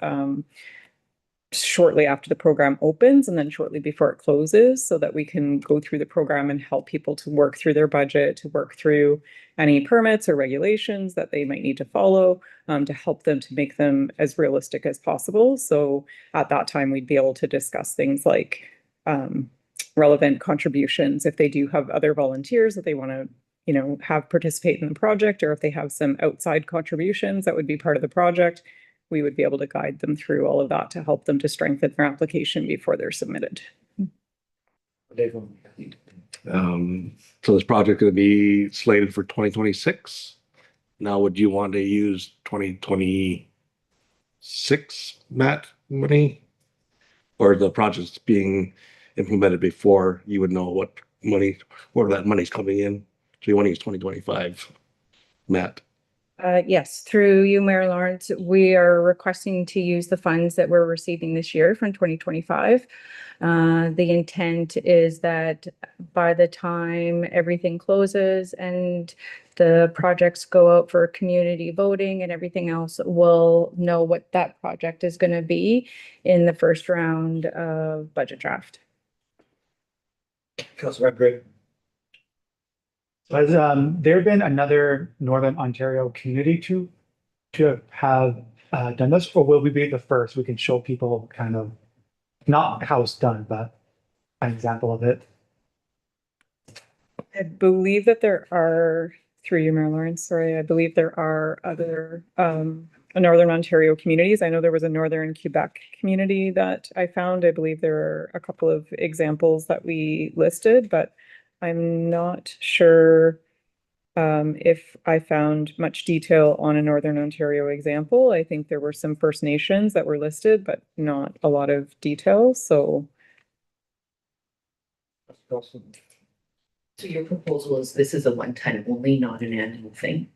shortly after the program opens and then shortly before it closes, so that we can go through the program and help people to work through their budget, to work through any permits or regulations that they might need to follow, to help them to make them as realistic as possible. So at that time, we'd be able to discuss things like relevant contributions, if they do have other volunteers that they want to, have participate in the project, or if they have some outside contributions that would be part of the project, we would be able to guide them through all of that to help them to strengthen their application before they're submitted. So this project going to be slated for 2026. Now, would you want to use 2026 MAT money? Or the project's being implemented before you would know what money, where that money's coming in? So you want to use 2025 MAT? Yes, through you, Mayor Lawrence, we are requesting to use the funds that we're receiving this year from 2025. The intent is that by the time everything closes and the projects go out for community voting and everything else, we'll know what that project is going to be in the first round of budget draft. Councilor Redgrave. Has there been another Northern Ontario community to have done this, or will we be the first? We can show people kind of not how it's done, but an example of it. I believe that there are, through you, Mayor Lawrence, sorry, I believe there are other Northern Ontario communities. I know there was a Northern Quebec community that I found. I believe there are a couple of examples that we listed, but I'm not sure if I found much detail on a Northern Ontario example. I think there were some First Nations that were listed, but not a lot of detail, so. So your proposal is this is a one-time only, not an annual thing?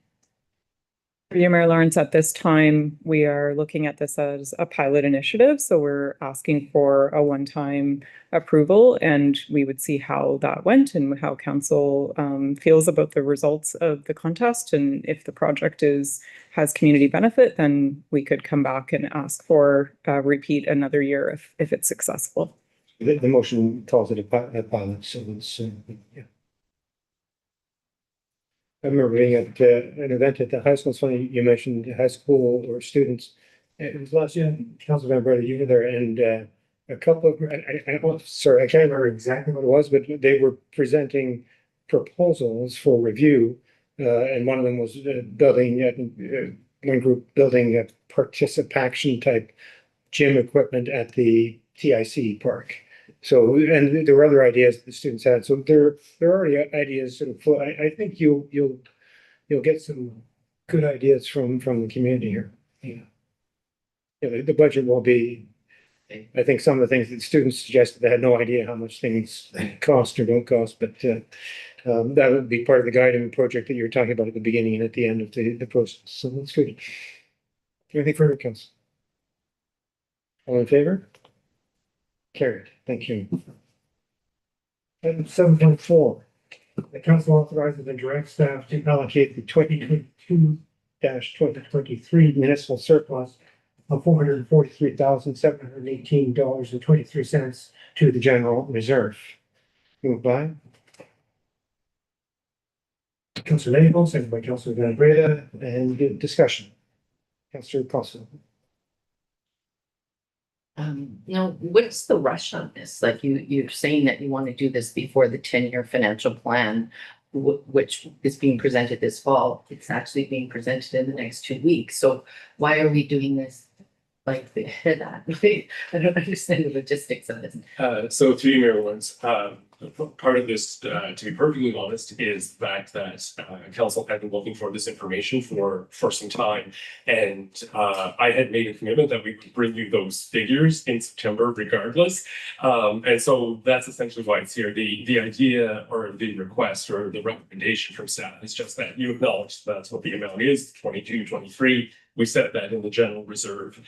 For you, Mayor Lawrence, at this time, we are looking at this as a pilot initiative. So we're asking for a one-time approval, and we would see how that went and how council feels about the results of the contest. And if the project has community benefit, then we could come back and ask for a repeat another year if it's successful. The motion calls it a pilot, so it's, yeah. I remember being at an event at the high school. It's funny you mentioned high school or students. It was last year, Councilmember, you were there, and a couple of, sorry, I can't remember exactly what it was, but they were presenting proposals for review. And one of them was building, one group building a participation type gym equipment at the TIC park. So, and there were other ideas the students had. So there are already ideas sort of, I think you'll get some good ideas from the community here. Yeah. Yeah, the budget will be, I think some of the things that students suggested, they had no idea how much things cost or don't cost, but that would be part of the guiding project that you were talking about at the beginning and at the end of the process. So that's good. Anything further, council? All in favor? Carried. Thank you. Item 7.4. The council authorizes the direct staff to allocate the 2022-2023 municipal surplus of $443,718.23 to the general reserve. Moved by Councillor Label, seconded by Councillor Van Breda, and good discussion. Councillor Costa. What's the rush on this? Like you're saying that you want to do this before the 10-year financial plan, which is being presented this fall. It's actually being presented in the next 2 weeks. So why are we doing this like that? I don't understand the logistics of this. So through you, Mayor Lawrence, part of this, to be perfectly honest, is the fact that council had been looking for this information for some time. And I had made a commitment that we would bring you those figures in September regardless. And so that's essentially why it's here. The idea or the request or the recommendation from staff is just that you acknowledge that's what the amount is, 22, 23. We set that in the general reserve,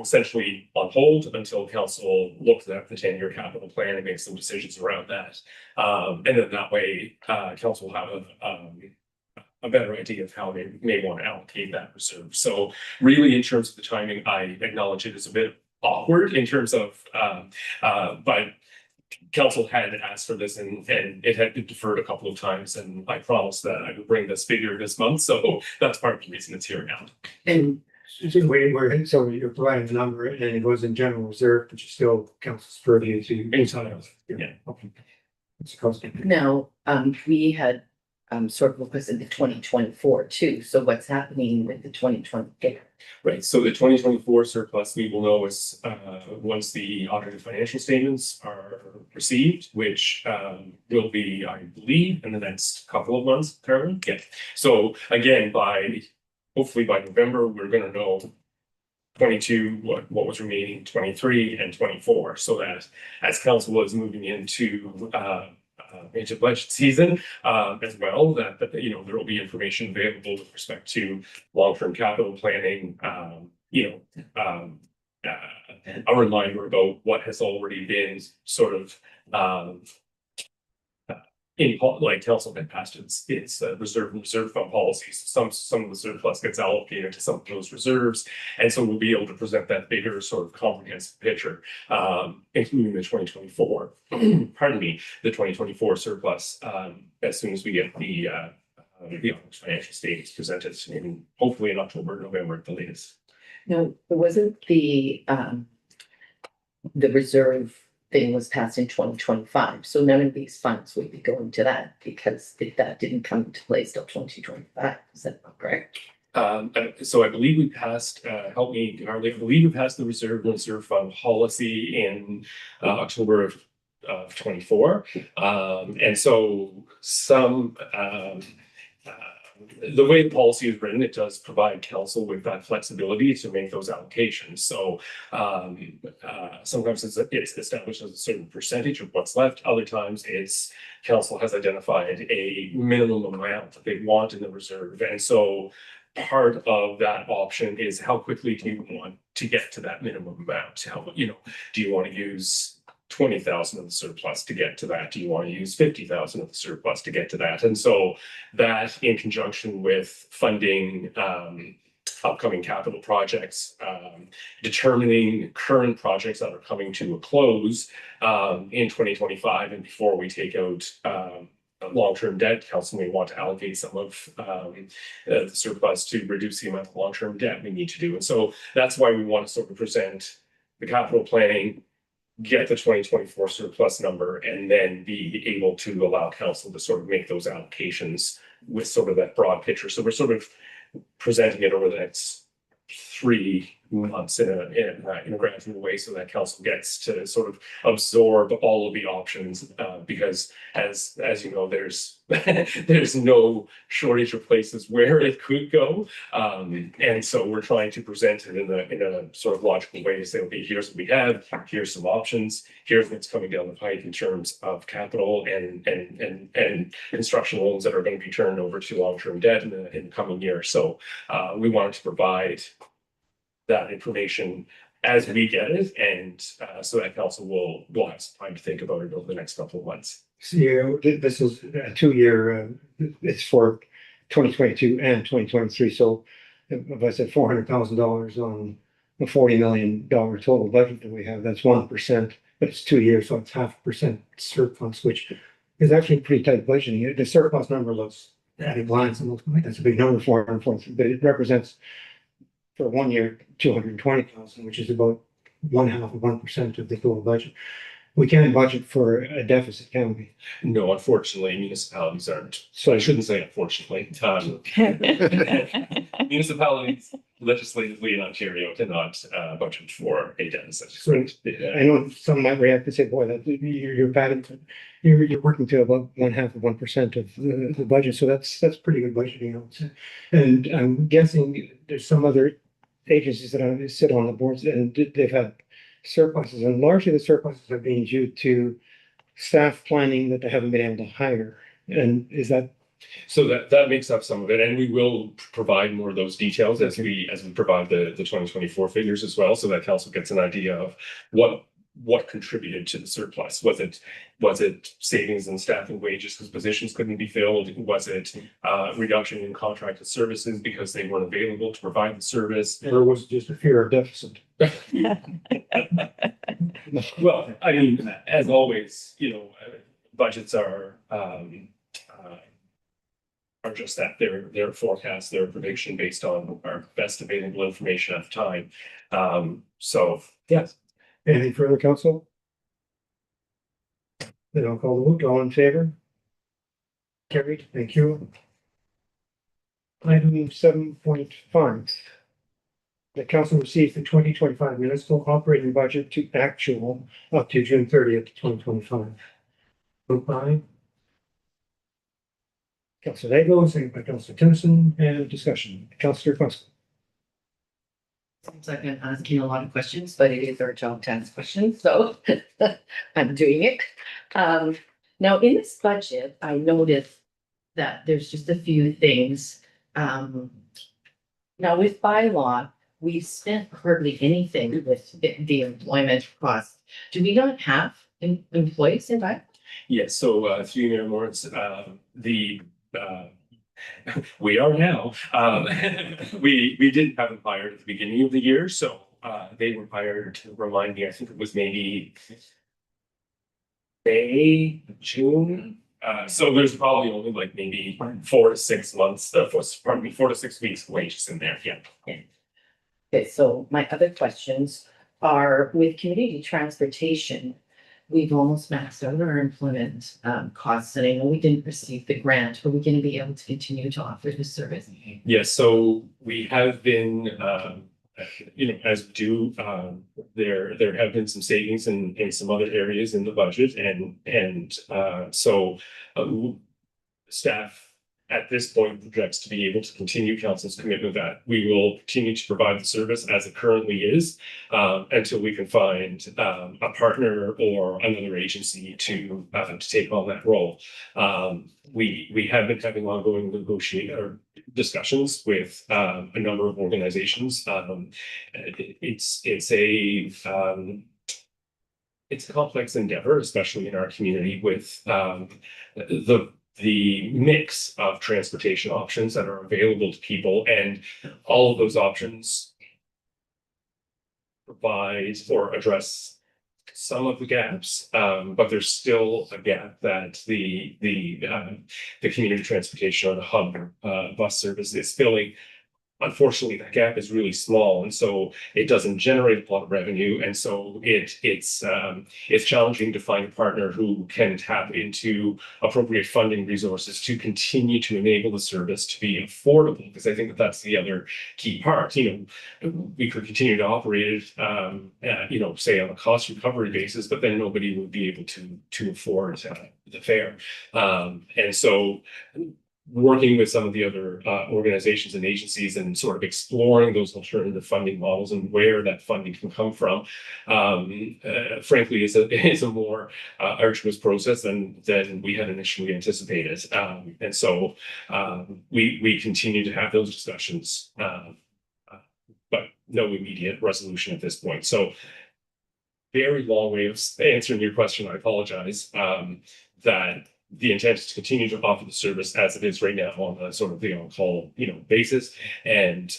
essentially on hold until council looks at the 10-year capital plan and makes some decisions around that. And then that way, council will have a better idea of how they may want to allocate that reserve. So really, in terms of the timing, I acknowledge it is a bit awkward in terms of, but council had asked for this and it had been deferred a couple of times, and I promised that I would bring this figure this month, so that's part of the reason it's here now. And So you're providing the number and it goes in general reserve, but you still council's purview to. Anytime. Yeah. Okay. What's the cost? now, we had sort of requested the 2024 too. So what's happening with the 2020? Right, so the 2024 surplus, we will know as once the audited financial statements are received, which will be, I believe, in the next couple of months, Carolyn. Yeah. So again, hopefully by November, we're gonna know 22, what was remaining, 23 and 24, so that as council was moving into budget season as well, that there will be information available with respect to long-term capital planning, a reminder about what has already been sort of council had passed its reserve and reserve fund policies. Some of the surplus gets allocated to some of those reserves, and so we'll be able to present that bigger sort of comprehensive picture, including the 2024. Pardon me, the 2024 surplus as soon as we get the financial statements presented, hopefully in October, November at the latest. No, it wasn't the reserve thing was passed in 2025. So none of these funds would be going to that because that didn't come into place till 2025. Is that not correct? So I believe we passed, help me, Harley, I believe we passed the reserve fund policy in October of 24. And so the way the policy is written, it does provide council with that flexibility to make those allocations. So sometimes it's established as a certain percentage of what's left. Other times it's council has identified a minimum amount that they want in the reserve. And so part of that option is how quickly do you want to get to that minimum amount? Do you want to use 20,000 of the surplus to get to that? Do you want to use 50,000 of the surplus to get to that? And so that, in conjunction with funding upcoming capital projects, determining current projects that are coming to a close in 2025, and before we take out long-term debt, council may want to allocate some of the surplus to reduce the amount of long-term debt we need to do. And so that's why we want to sort of present the capital planning get the 2024 surplus number and then be able to allow council to sort of make those allocations with sort of that broad picture. So we're sort of presenting it over the next 3 months in a gradual way so that council gets to sort of absorb all of the options, because as you know, there's there's no shortage of places where it could go. And so we're trying to present it in a sort of logical way to say, okay, here's what we have, here's some options, here's what's coming down the pike in terms of capital and construction loans that are going to be turned over to long-term debt in the coming year. So we wanted to provide that information as we get it, and so that council will have some time to think about it over the next couple of months. So, this is a 2-year, it's for 2022 and 2023. So if I said $400,000 on a $40 million total budget that we have, that's 1%, but it's 2 years, so it's 0.5% surplus, which is actually pretty tight budgeting. The surplus number looks at a glance, and looks like that's a big number, 440, but it represents for 1 year, 220,000, which is about 1/2 of the total budget. We can't budget for a deficit, can we? No, unfortunately, municipalities aren't. So I shouldn't say unfortunately. Municipalities legislatively in Ontario cannot budget for a deficit. So I know some might react and say, boy, that you're bad, you're working to about 1/2 of the budget. So that's pretty good budgeting, I would say. And I'm guessing there's some other agencies that sit on the boards and they've had surpluses, and largely the surpluses have been due to staff planning that they haven't been able to hire. And is that? So that makes up some of it, and we will provide more of those details as we provide the 2024 figures as well, so that council gets an idea of what contributed to the surplus. Was it savings in staffing wages because positions couldn't be filled? Was it reduction in contracted services because they weren't available to provide the service? Or was it just a fear of deficit? Well, I mean, as always, budgets are just that. They're forecasts, they're a prediction based on our best available information at the time. So yes. Anything further, council? Then I'll call the vote. All in favor? Carried. Thank you. Item 7.5. The council receives the 2025 municipal operating budget to actual up to June 30th, 2025. Vote by Councilor Lego, second by Councilor Timmison, and discussion. Councilor Quest. Seems like I'm asking a lot of questions, but it is our job to ask questions, so I'm doing it. Now, in this budget, I noticed that there's just a few things. Now, with bylaw, we've spent hardly anything with the employment costs. Do we not have employees in bylaw? Yes, so through Mayor Lawrence, we are now. We didn't have them hired at the beginning of the year, so they were hired, remind me, I think it was maybe May, June. So there's probably only like maybe 4 to 6 months, 4 to 6 weeks wages in there, yeah. Okay, so my other questions are with community transportation. We've almost maxed out our employment costs, and I know we didn't receive the grant. Are we going to be able to continue to offer this service? Yes, so we have been, as we do, there have been some savings in some other areas in the budget, and so staff at this point projects to be able to continue council's commitment that we will continue to provide the service as it currently is until we can find a partner or another agency to take on that role. We have been having ongoing discussions with a number of organizations. It's a complex endeavor, especially in our community with the mix of transportation options that are available to people, and all of those options provide or address some of the gaps, but there's still a gap that the community transportation or the hub bus service is filling unfortunately, that gap is really small, and so it doesn't generate a lot of revenue, and so it's challenging to find a partner who can tap into appropriate funding resources to continue to enable the service to be affordable. Because I think that that's the other key part. We could continue to operate it, say on a cost recovery basis, but then nobody would be able to afford the fare, and so working with some of the other organizations and agencies and sort of exploring those alternative funding models and where that funding can come from, frankly, is a more arduous process than we had initially anticipated. And so we continue to have those discussions, but no immediate resolution at this point. So very long way of answering your question. I apologize. That the intent is to continue to offer the service as it is right now on the sort of the on-call, basis, and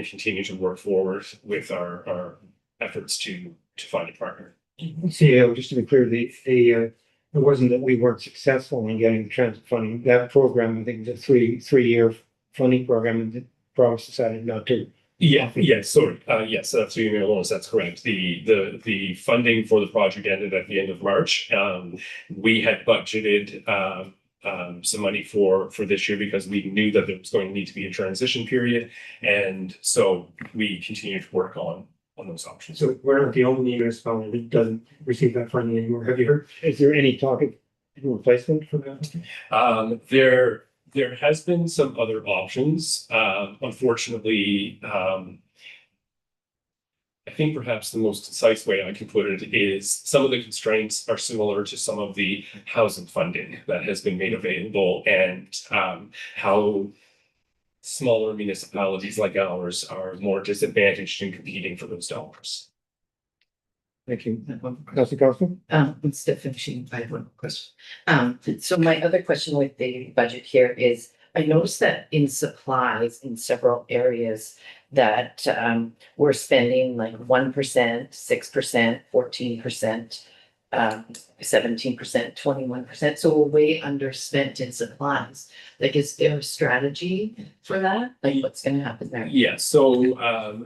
continue to work forward with our efforts to find a partner. CEO, just to be clear, it wasn't that we weren't successful in getting the transit funding. That program, I think, is a three-year funding program, and the province decided not to. Yes, sorry. Yes, that's what you mean, Lois, that's correct. The funding for the project ended at the end of March. We had budgeted some money for this year because we knew that there was going to need to be a transition period, and so we continue to work on those options. So we're not the only municipality that doesn't receive that funding anymore. Have you heard? Is there any talk of replacement for that? There has been some other options. Unfortunately, I think perhaps the most concise way I can put it is some of the constraints are similar to some of the housing funding that has been made available, and how smaller municipalities like ours are more disadvantaged in competing for those dollars. Thank you. Councilor Costa? Instead of finishing, I have one more question. So my other question with the budget here is, I noticed that in supplies in several areas that we're spending like 1%, 6%, 14%, 17%, 21%. So we're way underspent in supplies. Like, is there a strategy for that? Like, what's going to happen there? Yeah, so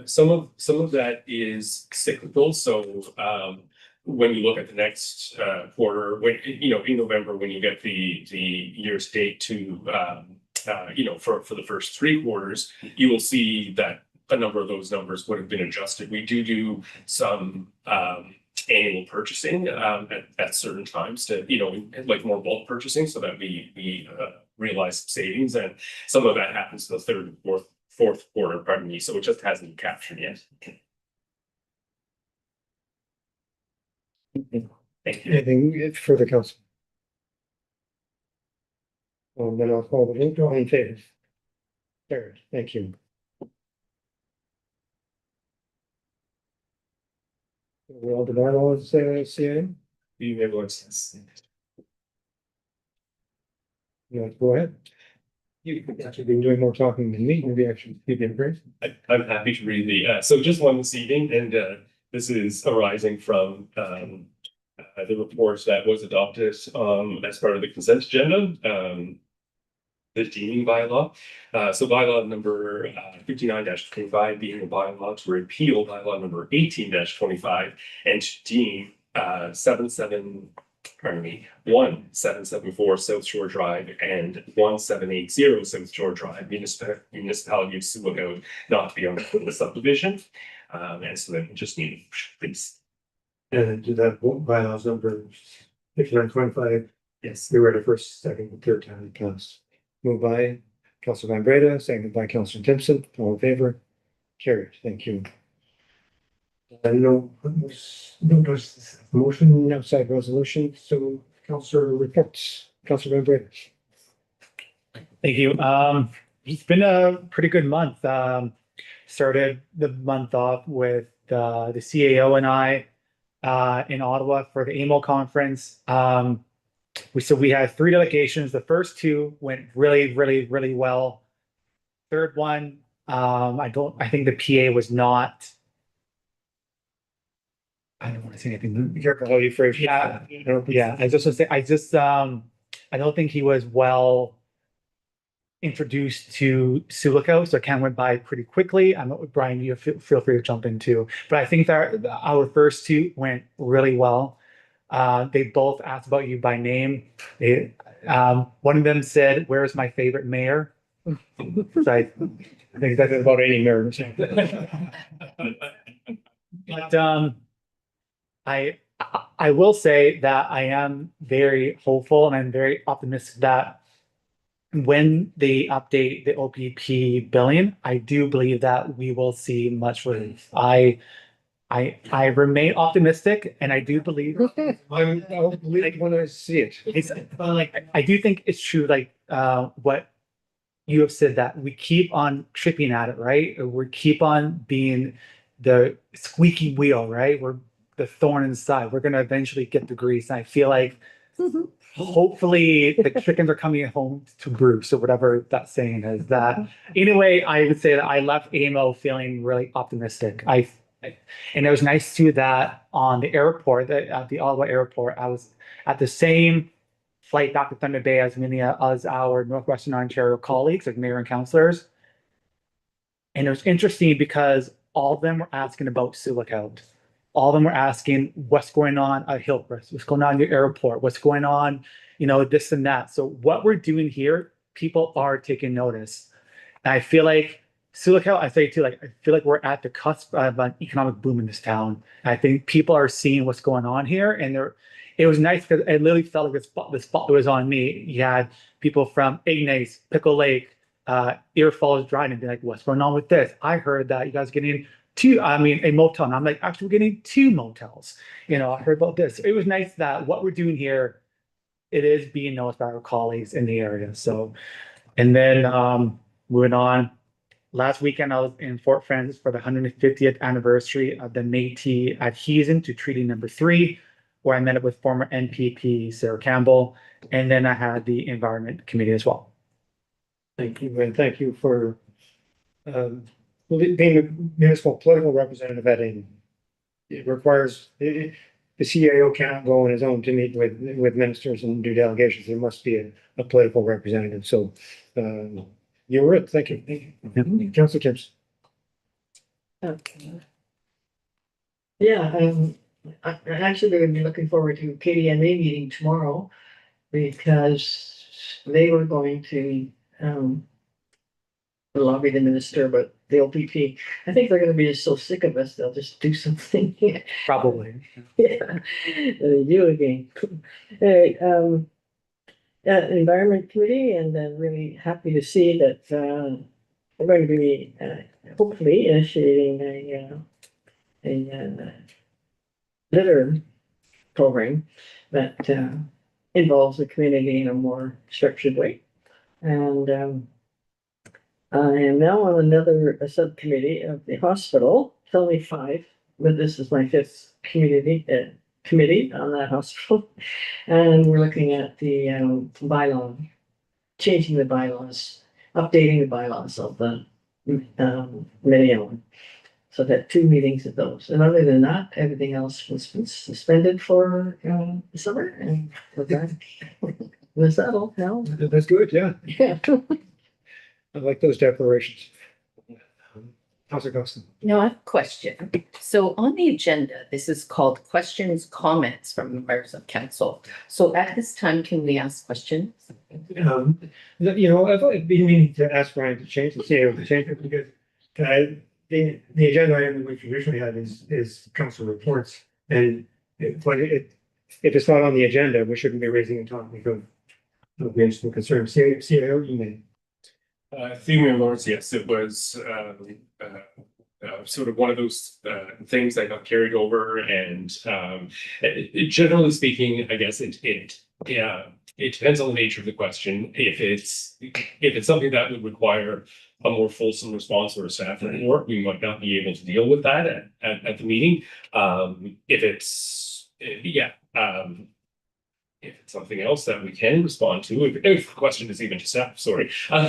some of that is cyclical. So when you look at the next quarter, when in November, when you get the year to date to for the first 3 quarters, you will see that a number of those numbers would have been adjusted. We do some annual purchasing at certain times to like more bulk purchasing, so that we realize savings, and some of that happens in the third and fourth quarter, pardon me, so it just hasn't been captured yet. Thank you. Anything further, council? Well, then I'll call the vote. All in favor? Carried. Thank you. We all deny all this, CA? You may want to. Go ahead. You've actually been doing more talking than me. Maybe actually you've been great. I'm happy to read so just one this evening, and this is arising from the report that was adopted as part of the consent agenda, the deeming bylaw. So bylaw number 59-25 being a bylaw to repeal bylaw number 18-25 and to deem 1774 South Shore Drive and 1780 South Shore Drive, municipality of Sioux not to be on the subdivision. And so then we just need a motion, please. And do that bylaws number 59-25. Yes. We read it first, second, and third time it passed. Moved by Councilor Van Breda, seconded by Councilor Timpson. All in favor? Carried. Thank you. No motion outside resolution. So Councilor reports. Councilor Van Breda. Thank you. It's been a pretty good month. Started the month off with the CAO and I in Ottawa for the AMO conference. We had 3 delegations. The first 2 went really well. Third one, I think the PA was not. I don't want to say anything. Be careful how you phrase it. Yeah. I don't think he was well introduced to Sioux, so it kind of went by pretty quickly. I know, Brian, you feel free to jump in too. But I think that our first two went really well. They both asked about you by name. One of them said, "Where's my favorite mayor?" So I think that's about any mayor. But I will say that I am very hopeful and I'm very optimistic that when they update the OPP billing, I do believe that we will see much relief. I remain optimistic and I do believe I'll believe when I see it. it's like I do think it's true, like what you have said, that we keep on tripping at it, right? We keep on being the squeaky wheel, right? We're the thorn in the side. We're gonna eventually get the grease. And I feel like hopefully the chickens are coming home to roost, or whatever that saying is. That anyway, I would say that I left AMO feeling really optimistic. And it was nice too that on the airport, at the Ottawa airport, I was at the same flight back to Thunder Bay as many as our Northwestern Ontario colleagues, like mayor and councillors. And it was interesting because all of them were asking about Sioux Lookout. All of them were asking what's going on at Hillcrest, what's going on in the airport, what's going on, this and that. So what we're doing here, people are taking notice. And I feel like Sioux Lookout, I say too, like I feel like we're at the cusp of an economic boom in this town. And I think people are seeing what's going on here, and it was nice because it literally felt like the spot that was on me. You had people from Ignace, Pickle Lake, Ear Falls, Dryden, be like, "What's going on with this? I heard that you guys are getting a motel." And I'm like, "Actually, we're getting 2 motels. I heard about this." It was nice that what we're doing here, it is being noticed by our colleagues in the area. So, and then moving on. Last weekend, I was in Fort Frances for the 150th anniversary of the Métis adhesion to Treaty Number 3, where I met up with former NPP Sarah Campbell, and then I had the Environment Committee as well. Thank you, and thank you for being a municipal political representative at AMO. It requires, the CAO cannot go on his own to meet with ministers and do delegations. There must be a political representative. So you're it. Thank you. Thank you. Councilor Tibbs. Okay. Yeah, I'm actually going to be looking forward to KDMA meeting tomorrow because they were going to lobby the minister, but the OPP, I think they're going to be just so sick of us, they'll just do something. Probably. Yeah, they do again. Anyway, Environment Committee, and then really happy to see that we're going to be hopefully initiating a litter program that involves the community in a more structured way. And I am now on another subcommittee of the hospital. It's only 5, but this is my 5th committee on that hospital. And we're looking at the bylaw, changing the bylaws, updating the bylaws of the Minneola. So I've had 2 meetings of those. And other than that, everything else was suspended for the summer, and we're back in the saddle now. That's good, yeah. Yeah. I like those declarations. Councilor Gostin. No, I have a question. So on the agenda, this is called questions, comments from members of council. So at this time, can we ask questions? I've been meaning to ask Brian to change the CAO to change it because the agenda item that we traditionally have is council reports. And if it's not on the agenda, we shouldn't be raising and talking of interesting concerns. CAO, you may. Theme Lawrence, yes, it was sort of one of those things that got carried over, and generally speaking, I guess it depends on the nature of the question. If it's something that would require a more fulsome response or a staff report, we might not be able to deal with that at the meeting. If it's something else that we can respond to, if the question is even to staff, sorry. I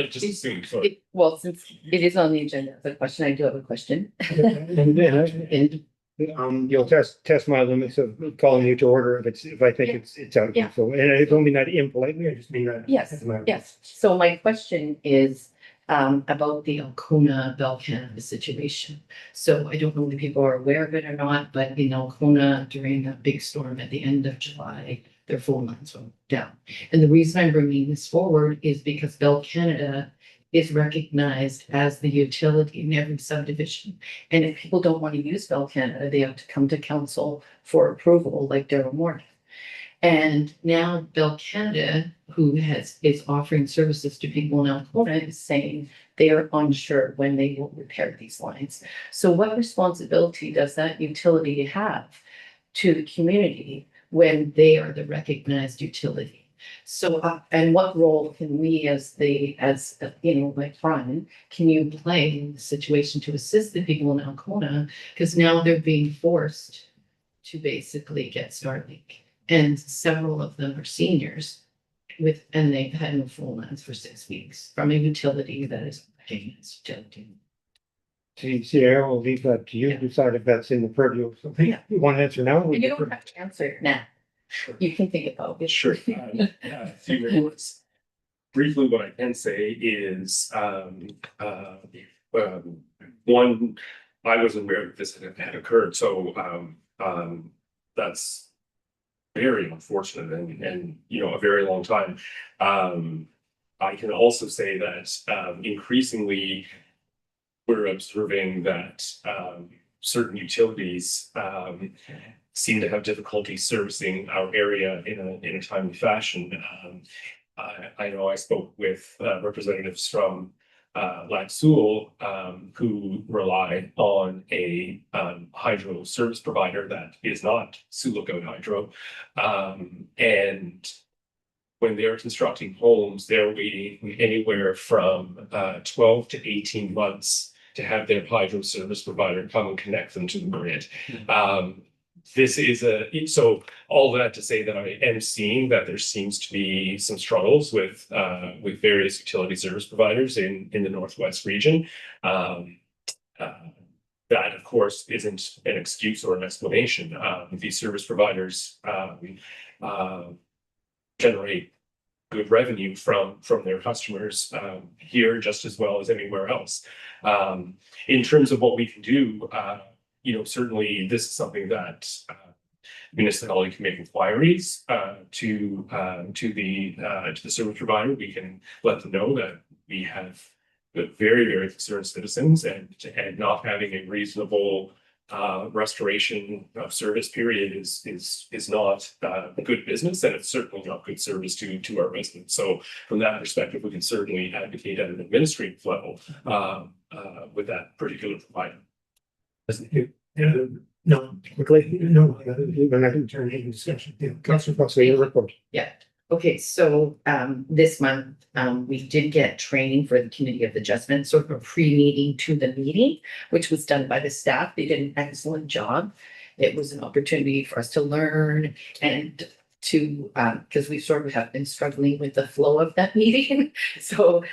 just assumed, sorry. Well, since it is on the agenda, the question, I do have a question. And You'll test my limits of calling you to order if I think it's out. Yeah. So, and I don't mean that impolitely, I just mean that. Yes, yes. So my question is about the Alcona Bell Canada situation. So I don't know if people are aware of it or not, but in Alcona during that big storm at the end of July, their phone lines went down. And the reason I'm bringing this forward is because Bell Canada is recognized as the utility in every subdivision. And if people don't want to use Bell Canada, they have to come to council for approval, like Darrell Moore. And now Bell Canada, who is offering services to people in Alcona, is saying they are unsure when they will repair these lines. So what responsibility does that utility have to the community when they are the recognized utility? So, and what role can we like Brian, can you play in the situation to assist the people in Alcona? Because now they're being forced to basically get Starlink. And several of them are seniors and they've had no phone lines for 6 weeks from a utility that is recognized utility. See, I will leave that to you to decide if that's in the purview of something. Yeah. You want to answer now? And you don't have to answer it now. You can think about it. Sure. Few minutes. Briefly, what I can say is, one, I wasn't aware that this had occurred, so that's very unfortunate and a very long time. I can also say that increasingly we're observing that certain utilities seem to have difficulty servicing our area in a timely fashion. I know I spoke with representatives from Sioux who rely on a hydro service provider that is not Sioux Lookout Hydro. And when they're constructing homes, they're waiting anywhere from 12 to 18 months to have their hydro service provider come and connect them to the grid. This is so all that to say that I am seeing that there seems to be some struggles with various utility service providers in the Northwest region. That of course isn't an excuse or an explanation. These service providers generate good revenue from their customers here just as well as anywhere else. In terms of what we can do, certainly this is something that municipality can make inquiries to the service provider. We can let them know that we have very, very concerned citizens and not having a reasonable restoration of service period is not good business, and it's certainly not good service to our residents. So from that perspective, we can certainly advocate at an administrative level with that particular provider. No, quickly, no, we're not going to turn any discussion. Yeah, Councilor Foster, your report. Yeah. Okay, so this month we did get training for the Committee of Adjustment, sort of a pre-meeting to the meeting, which was done by the staff. They did an excellent job. It was an opportunity for us to learn and to because we sort of have been struggling with the flow of that meeting. So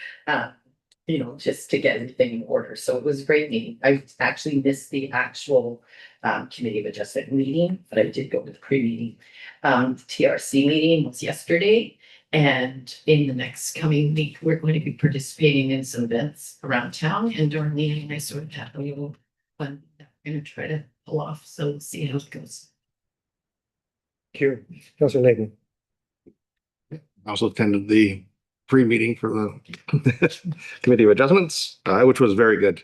just to get everything in order. So it was a great meeting. I actually missed the actual Committee of Adjustment meeting, but I did go to the pre-meeting. TRC meeting was yesterday, and in the next coming week, we're going to be participating in some events around town. And during the meeting, I sort of have a little fun that we're going to try to pull off. So we'll see how it goes. Thank you. Councilor Layton. I also attended the pre-meeting for the Committee of Adjustments, which was very good,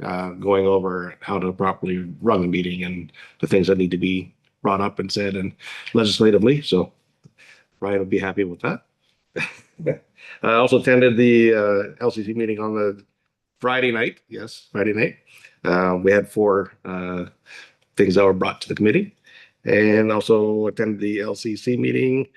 going over how to properly run the meeting and the things that need to be brought up and said and legislatively. So Ryan would be happy with that. I also attended the LCC meeting on the Friday night. Yes, Friday night. We had 4 things that were brought to the committee, and also attended the LCC meeting.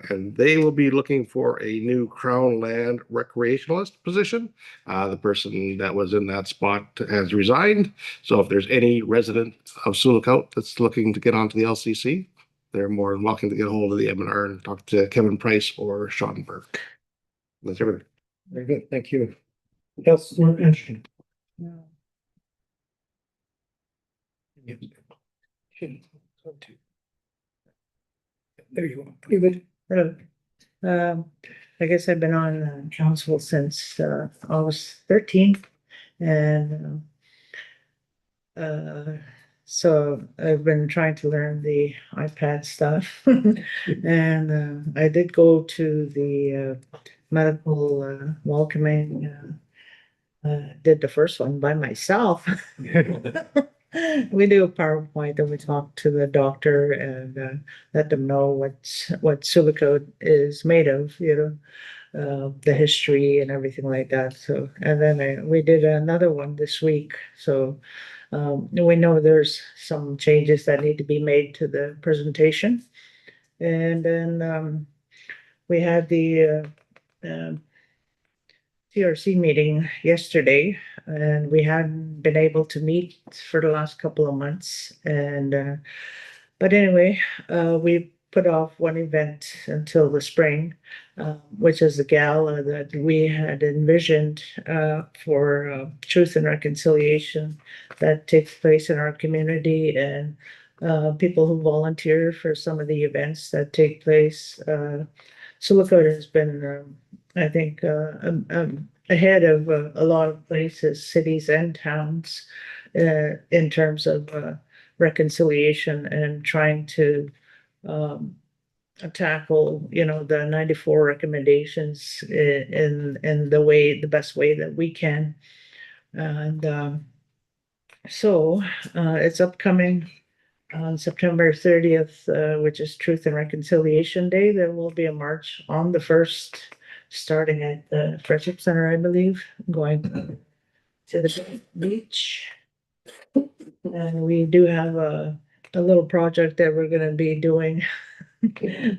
And they will be looking for a new Crown Land recreationalist position. The person that was in that spot has resigned. So if there's any resident of Sioux Lookout that's looking to get onto the LCC, they're more than welcome to get a hold of the M&R and talk to Kevin Price or Sean Burke. That's everything. Very good, thank you. Councilor Ashton. There you go. Hello. I guess I've been on council since August 13th, and so I've been trying to learn the iPad stuff. And I did go to the medical welcoming, did the first one by myself. We do a PowerPoint and we talk to the doctor and let them know what silicone is made of, the history and everything like that. So, and then we did another one this week. So we know there's some changes that need to be made to the presentation. And then we had the TRC meeting yesterday, and we hadn't been able to meet for the last couple of months. And but anyway, we put off one event until the spring, which is the gala that we had envisioned for Truth and Reconciliation that takes place in our community, and people who volunteer for some of the events that take place. Silicon has been, I think, ahead of a lot of places, cities and towns, in terms of reconciliation and trying to tackle, the 94 recommendations in the best way that we can. And so it's upcoming on September 30th, which is Truth and Reconciliation Day. There will be a march on the 1st, starting at the Friendship Center, I believe, going to the beach. And we do have a little project that we're going to be doing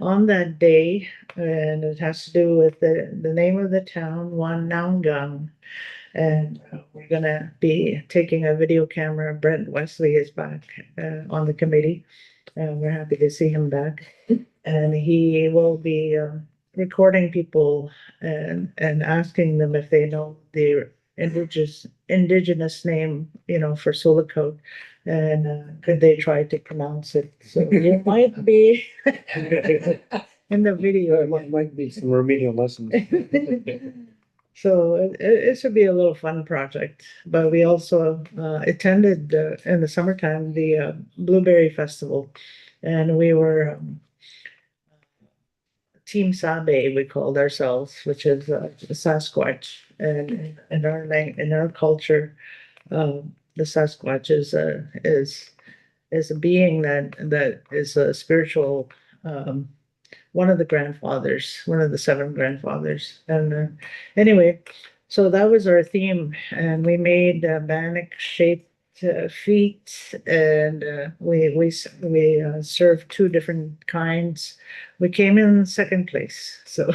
on that day. And it has to do with the name of the town, Wanangang. And we're going to be taking a video camera. Brent Wesley is back on the committee. We're happy to see him back. And he will be recording people and asking them if they know the indigenous name, for Silicon, and could they try to pronounce it. So you might be in the video. It might be some remedial lessons. So it should be a little fun project. But we also attended in the summertime the Blueberry Festival, and we were Team Sabe, we called ourselves, which is Sasquatch, and in our culture, the Sasquatch is a being that is a spiritual. One of the grandfathers, one of the 7 grandfathers. And anyway, so that was our theme. And we made bannock shaped feet, and we served 2 different kinds. We came in second place. So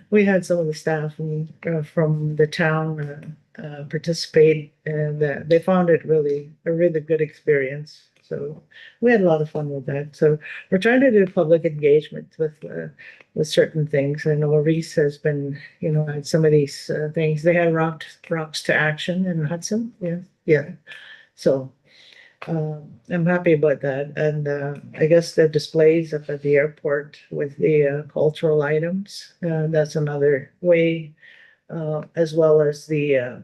we had some of the staff from the town participate, and they found it a really good experience. So we had a lot of fun with that. So we're trying to do public engagement with certain things. I know Reese has been, had some of these things. They had rocks to action in Hudson. Yeah. So I'm happy about that. And I guess the displays up at the airport with the cultural items, that's another way, as well as the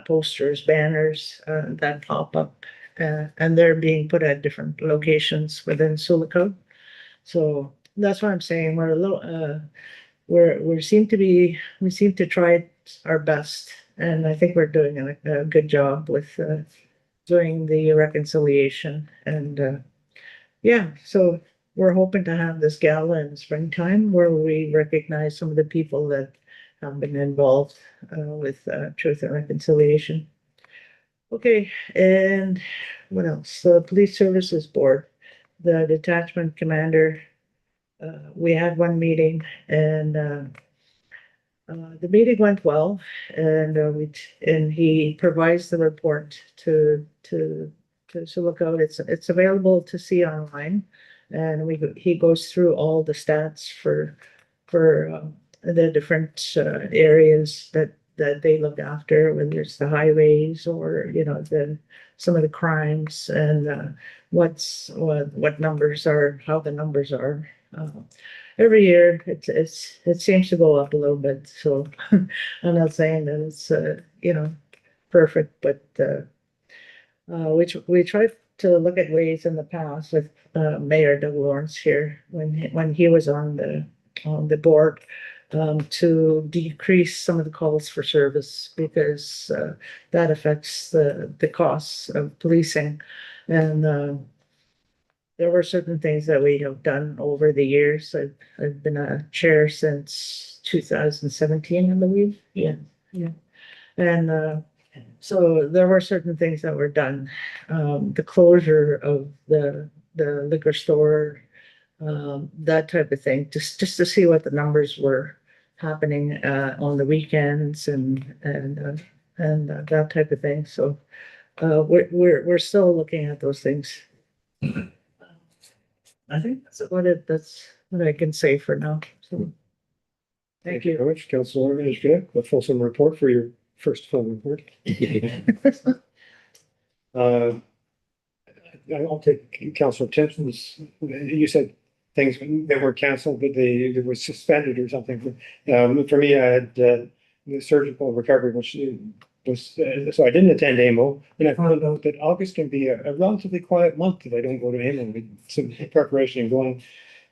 posters, banners that pop up. And they're being put at different locations within Silicon. So that's what I'm saying. We're a little, we seem to try our best, and I think we're doing a good job with doing the reconciliation. And yeah, so we're hoping to have this gala in springtime where we recognize some of the people that have been involved with Truth and Reconciliation. Okay, and what else? The Police Services Board, the detachment commander, we had one meeting, and the meeting went well, and and he provides the report to look out. It's available to see online, and he goes through all the stats for the different areas that that they look after, whether it's the highways or, you know, some of the crimes and, what numbers are, how the numbers are. Every year, it seems to go up a little bit, so I'm not saying that it's, you know, perfect, but, we tried to look at ways in the past with, Mayor Doug Lawrence here, when he was on the board, to decrease some of the calls for service because, that affects the costs of policing. And, there were certain things that we have done over the years. I've been a chair since 2017, I believe. Yeah, yeah. And, so there were certain things that were done. The closure of the liquor store, that type of thing, just to see what the numbers were happening, on the weekends and that type of thing. So, we're still looking at those things. I think that's what I can say for now. So, thank you. Very much, Councilor Ishka, a fulsome report for your first full report. I'll take Councilor Timpson's. You said things that were canceled, but they were suspended or something. For me, I had the surgical recovery, which was so I didn't attend AMO, and I found out that August can be a relatively quiet month if I don't go to AMO with some preparation going.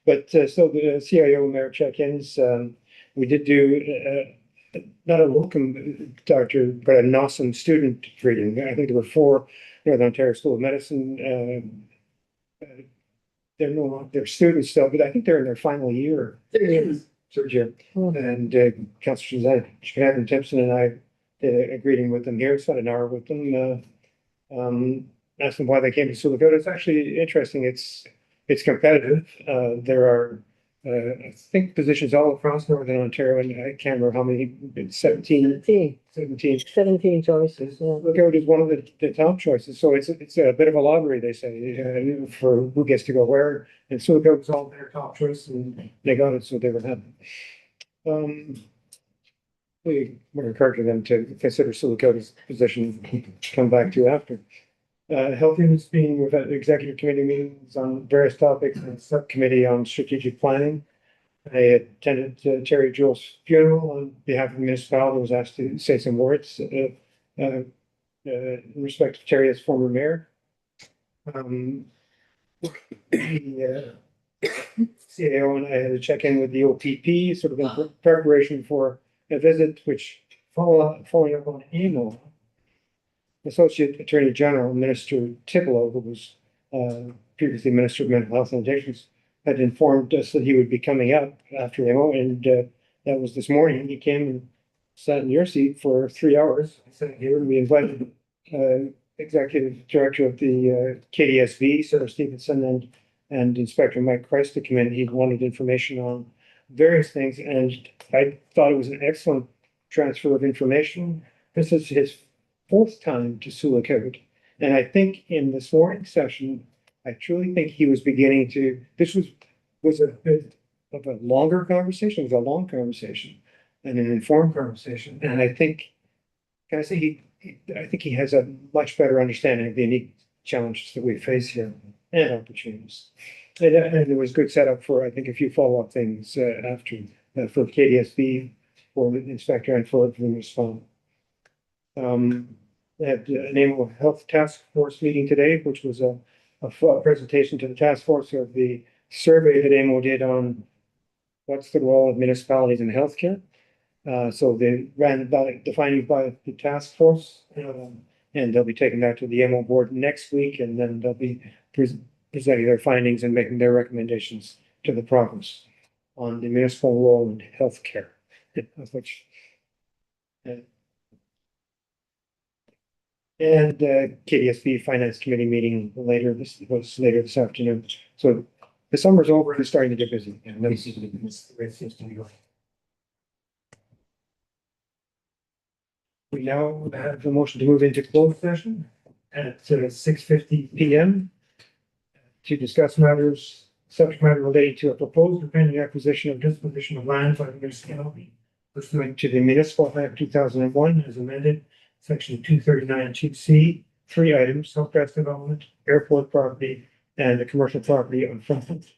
But so the CIO mayor check-ins, we did do not a locum doctor, but an awesome student treating. I think there were 4 Northern Ontario School of Medicine. They're students still, but I think they're in their final year. Third year. And Councillor Shannon Timpson and I did a greeting with them here. Spent an hour with them. Asked them why they came to Sioux. It's actually interesting. It's competitive. There are I think positions all across Northern Ontario, and I can't remember how many, 17 choices. Yeah. Lookout is one of the top choices, so it's a bit of a lottery, they say, for who gets to go where. And so Lookout was all their top choice, and they got it, so they were happy. We were encouraging them to consider Silicota's position, come back to after. Health units being, we've had executive committee meetings on various topics and subcommittee on strategic planning. I attended Terry Jewell's funeral on behalf of the municipality. I was asked to say some words in respect to Terry as former mayor. The CAO and I had to check in with the OPP, sort of in preparation for a visit, which following up on AMO. Associate Attorney General Minister Tippolo, who was previously Minister of Mental Health and Addictions, had informed us that he would be coming up after AMO, and that was this morning. He came and sat in your seat for 3 hours. I sat here, and we invited Executive Director of the KDSV, Sarah Stevenson, and Inspector Mike Christ to come in. He wanted information on various things, and I thought it was an excellent transfer of information. This is his 4th time to Sioux Lookout. And I think in this morning session, I truly think he was beginning to, this was a bit of a longer conversation. It was a long conversation and an informed conversation. And I think, can I say I think he has a much better understanding of the unique challenges that we face here and opportunities. And it was good setup for, I think, a few follow-up things after, for KDSB, for the inspector and for the municipality. They had an annual health task force meeting today, which was a presentation to the task force of the survey that AMO did on what's the role of municipalities in healthcare. So they ran by defining by the task force, and they'll be taking that to the AMO board next week, and then they'll be presenting their findings and making their recommendations to the province on the municipal role in healthcare, of which. And KDSB Finance Committee meeting later this afternoon. So the summer's over and it's starting to get busy, and that's the way it seems to be going. We now have the motion to move into closed session at 6:50 PM to discuss subject matter relating to a proposed or pending acquisition of disposition of land by the municipality pursuant to the Municipal Act 2001 as amended, section 239 2C, three items, Hillcrest Development, airport property, and the commercial property on frontage.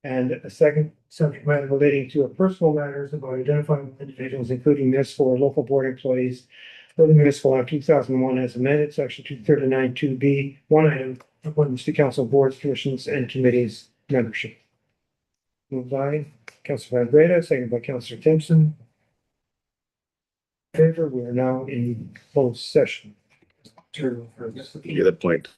And a second subject matter relating to a personal matters about identifying individuals, including municipal or local board employees, for the Municipal Act 2001 as amended, section 239 2B, one item, appointments to council boards, commissions, and committees membership. Moved by Councilor Van Breda, seconded by Councilor Timpson. Favor, we are now in closed session. Turn over. Get a point.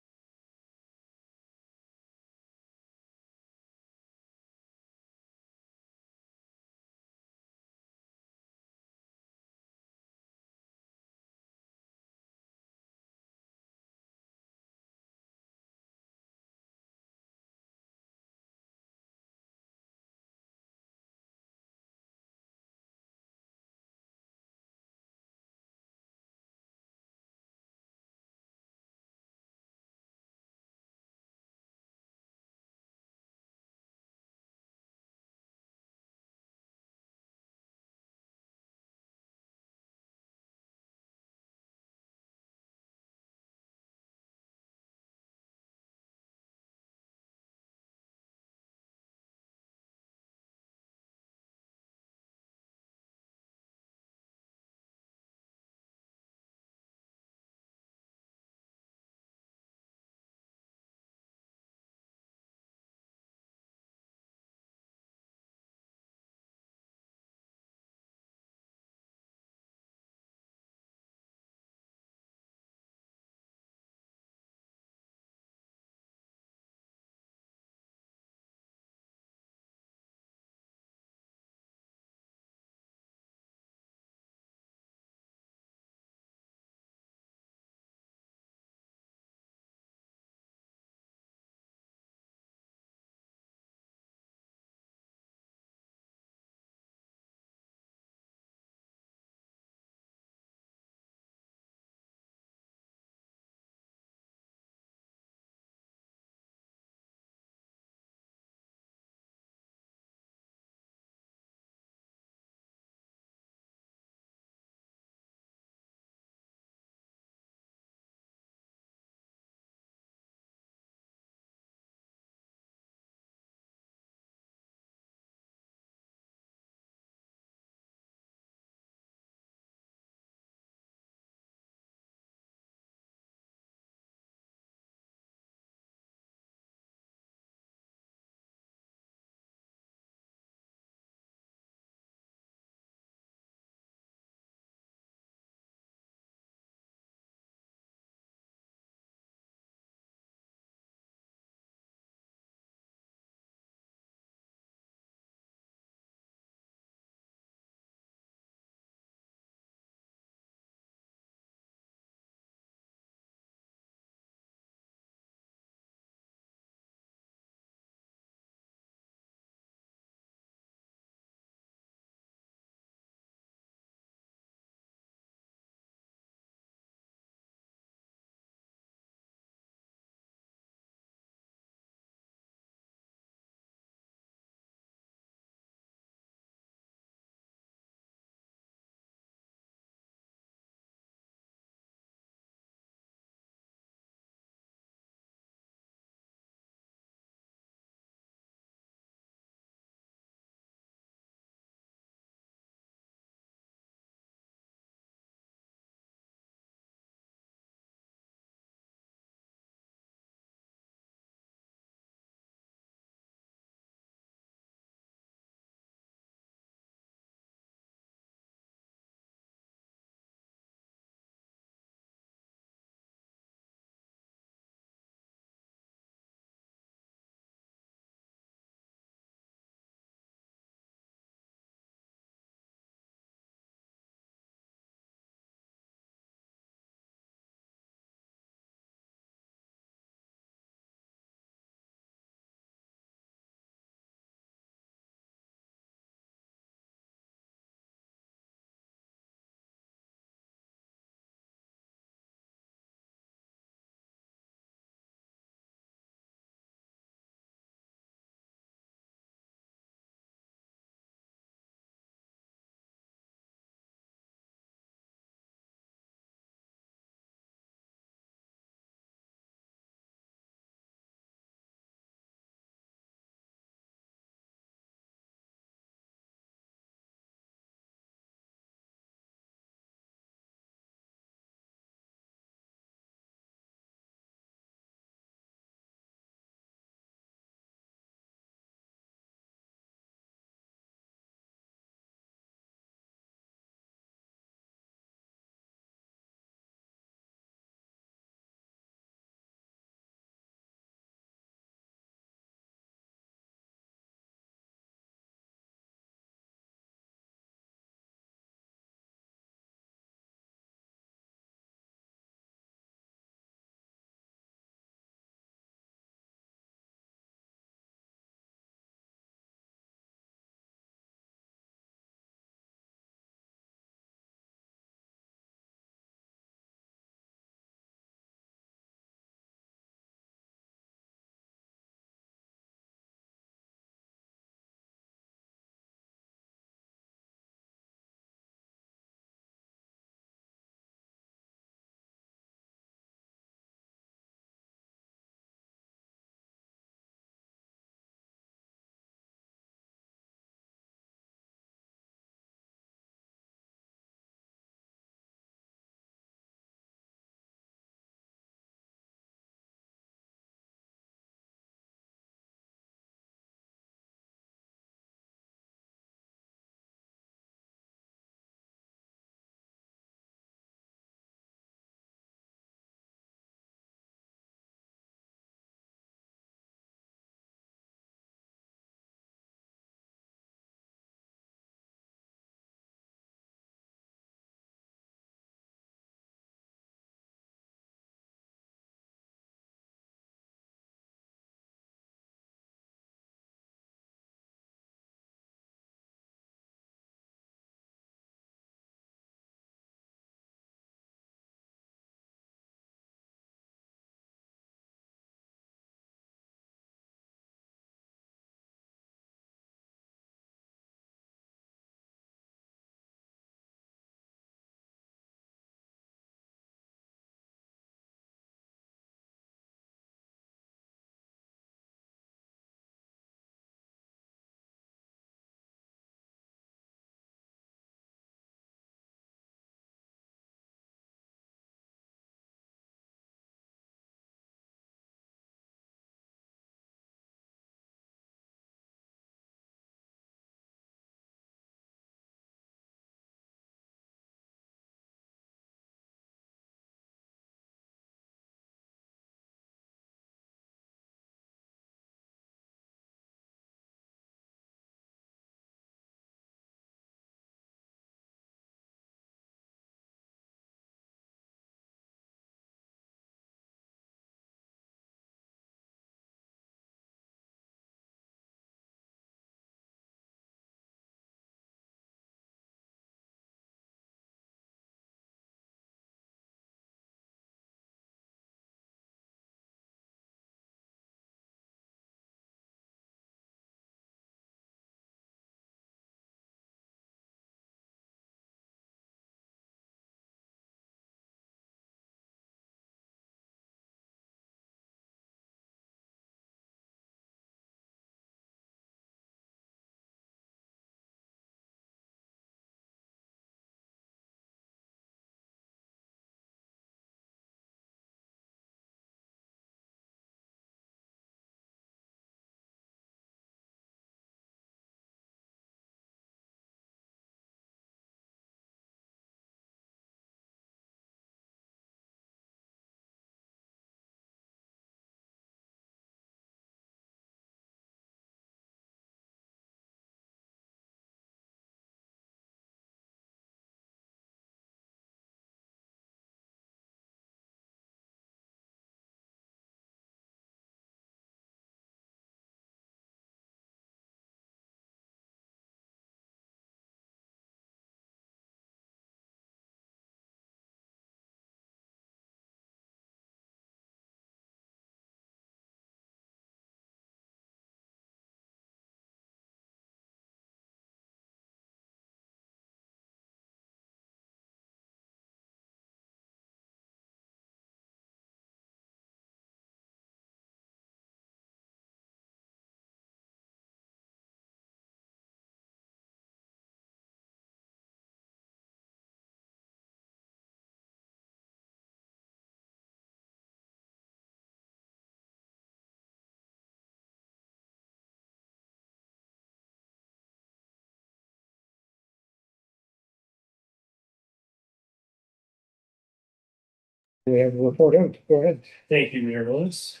We have a report out. Go ahead. Thank you, Mayor Lewis.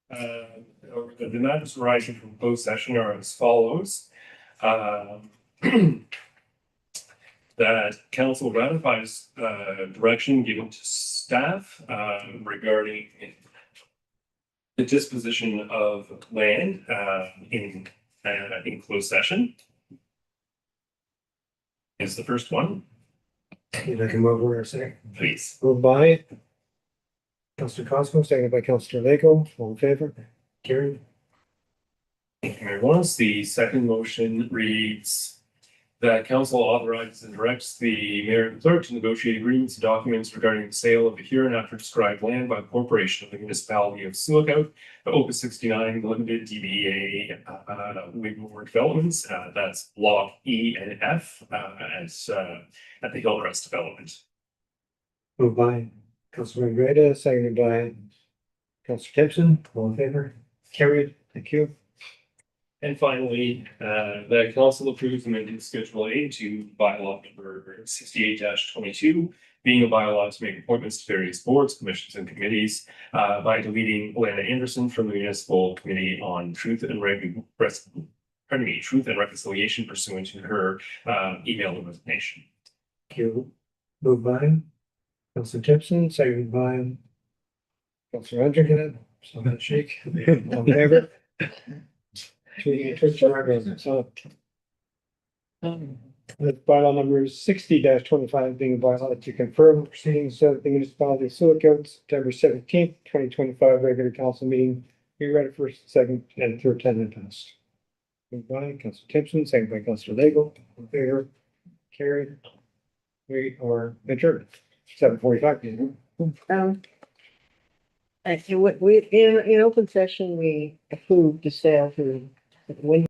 The matters arising from closed session are as follows. That council ratifies direction given to staff regarding the disposition of land in closed session. Is the first one, If I can move over a second. please. Moved by Councillor Cosmo, seconded by Councillor Lego. All in favor? Carried. Thank you, Mayor Lewis. The second motion reads that council authorizes and directs the mayor and clerk to negotiate agreements and documents regarding the sale of the hereinafter described land by the corporation of the municipality of Sioux, Opus 69 Limited DBA Wigmore Developments. That's block E and F as at the Hillcrest development. Moved by Councillor Greta, seconded by Councillor Timpson. All in favor? Carried. Thank you. And finally, the council approves amending Schedule A to bylaw number 68-22, being a bylaw to make appointments to various boards, commissions, and committees by deleting Lana Anderson from the Municipal Committee on Truth and Reconciliation pursuant to her email of resignation. Thank you. Moved by Councillor Timpson, seconded by Councillor Andrew. So that shake. All in favor? With bylaw number 60-25 being a bylaw to confirm the proceedings of the municipality of Sioux, September 17th, 2025 regular council meeting. Be ready for second and third time and passed. Moved by Councillor Timpson, seconded by Councillor Lego. All in favor? Carried. We are adjourned. 7:45 p.m. In open session, we approved the sale to when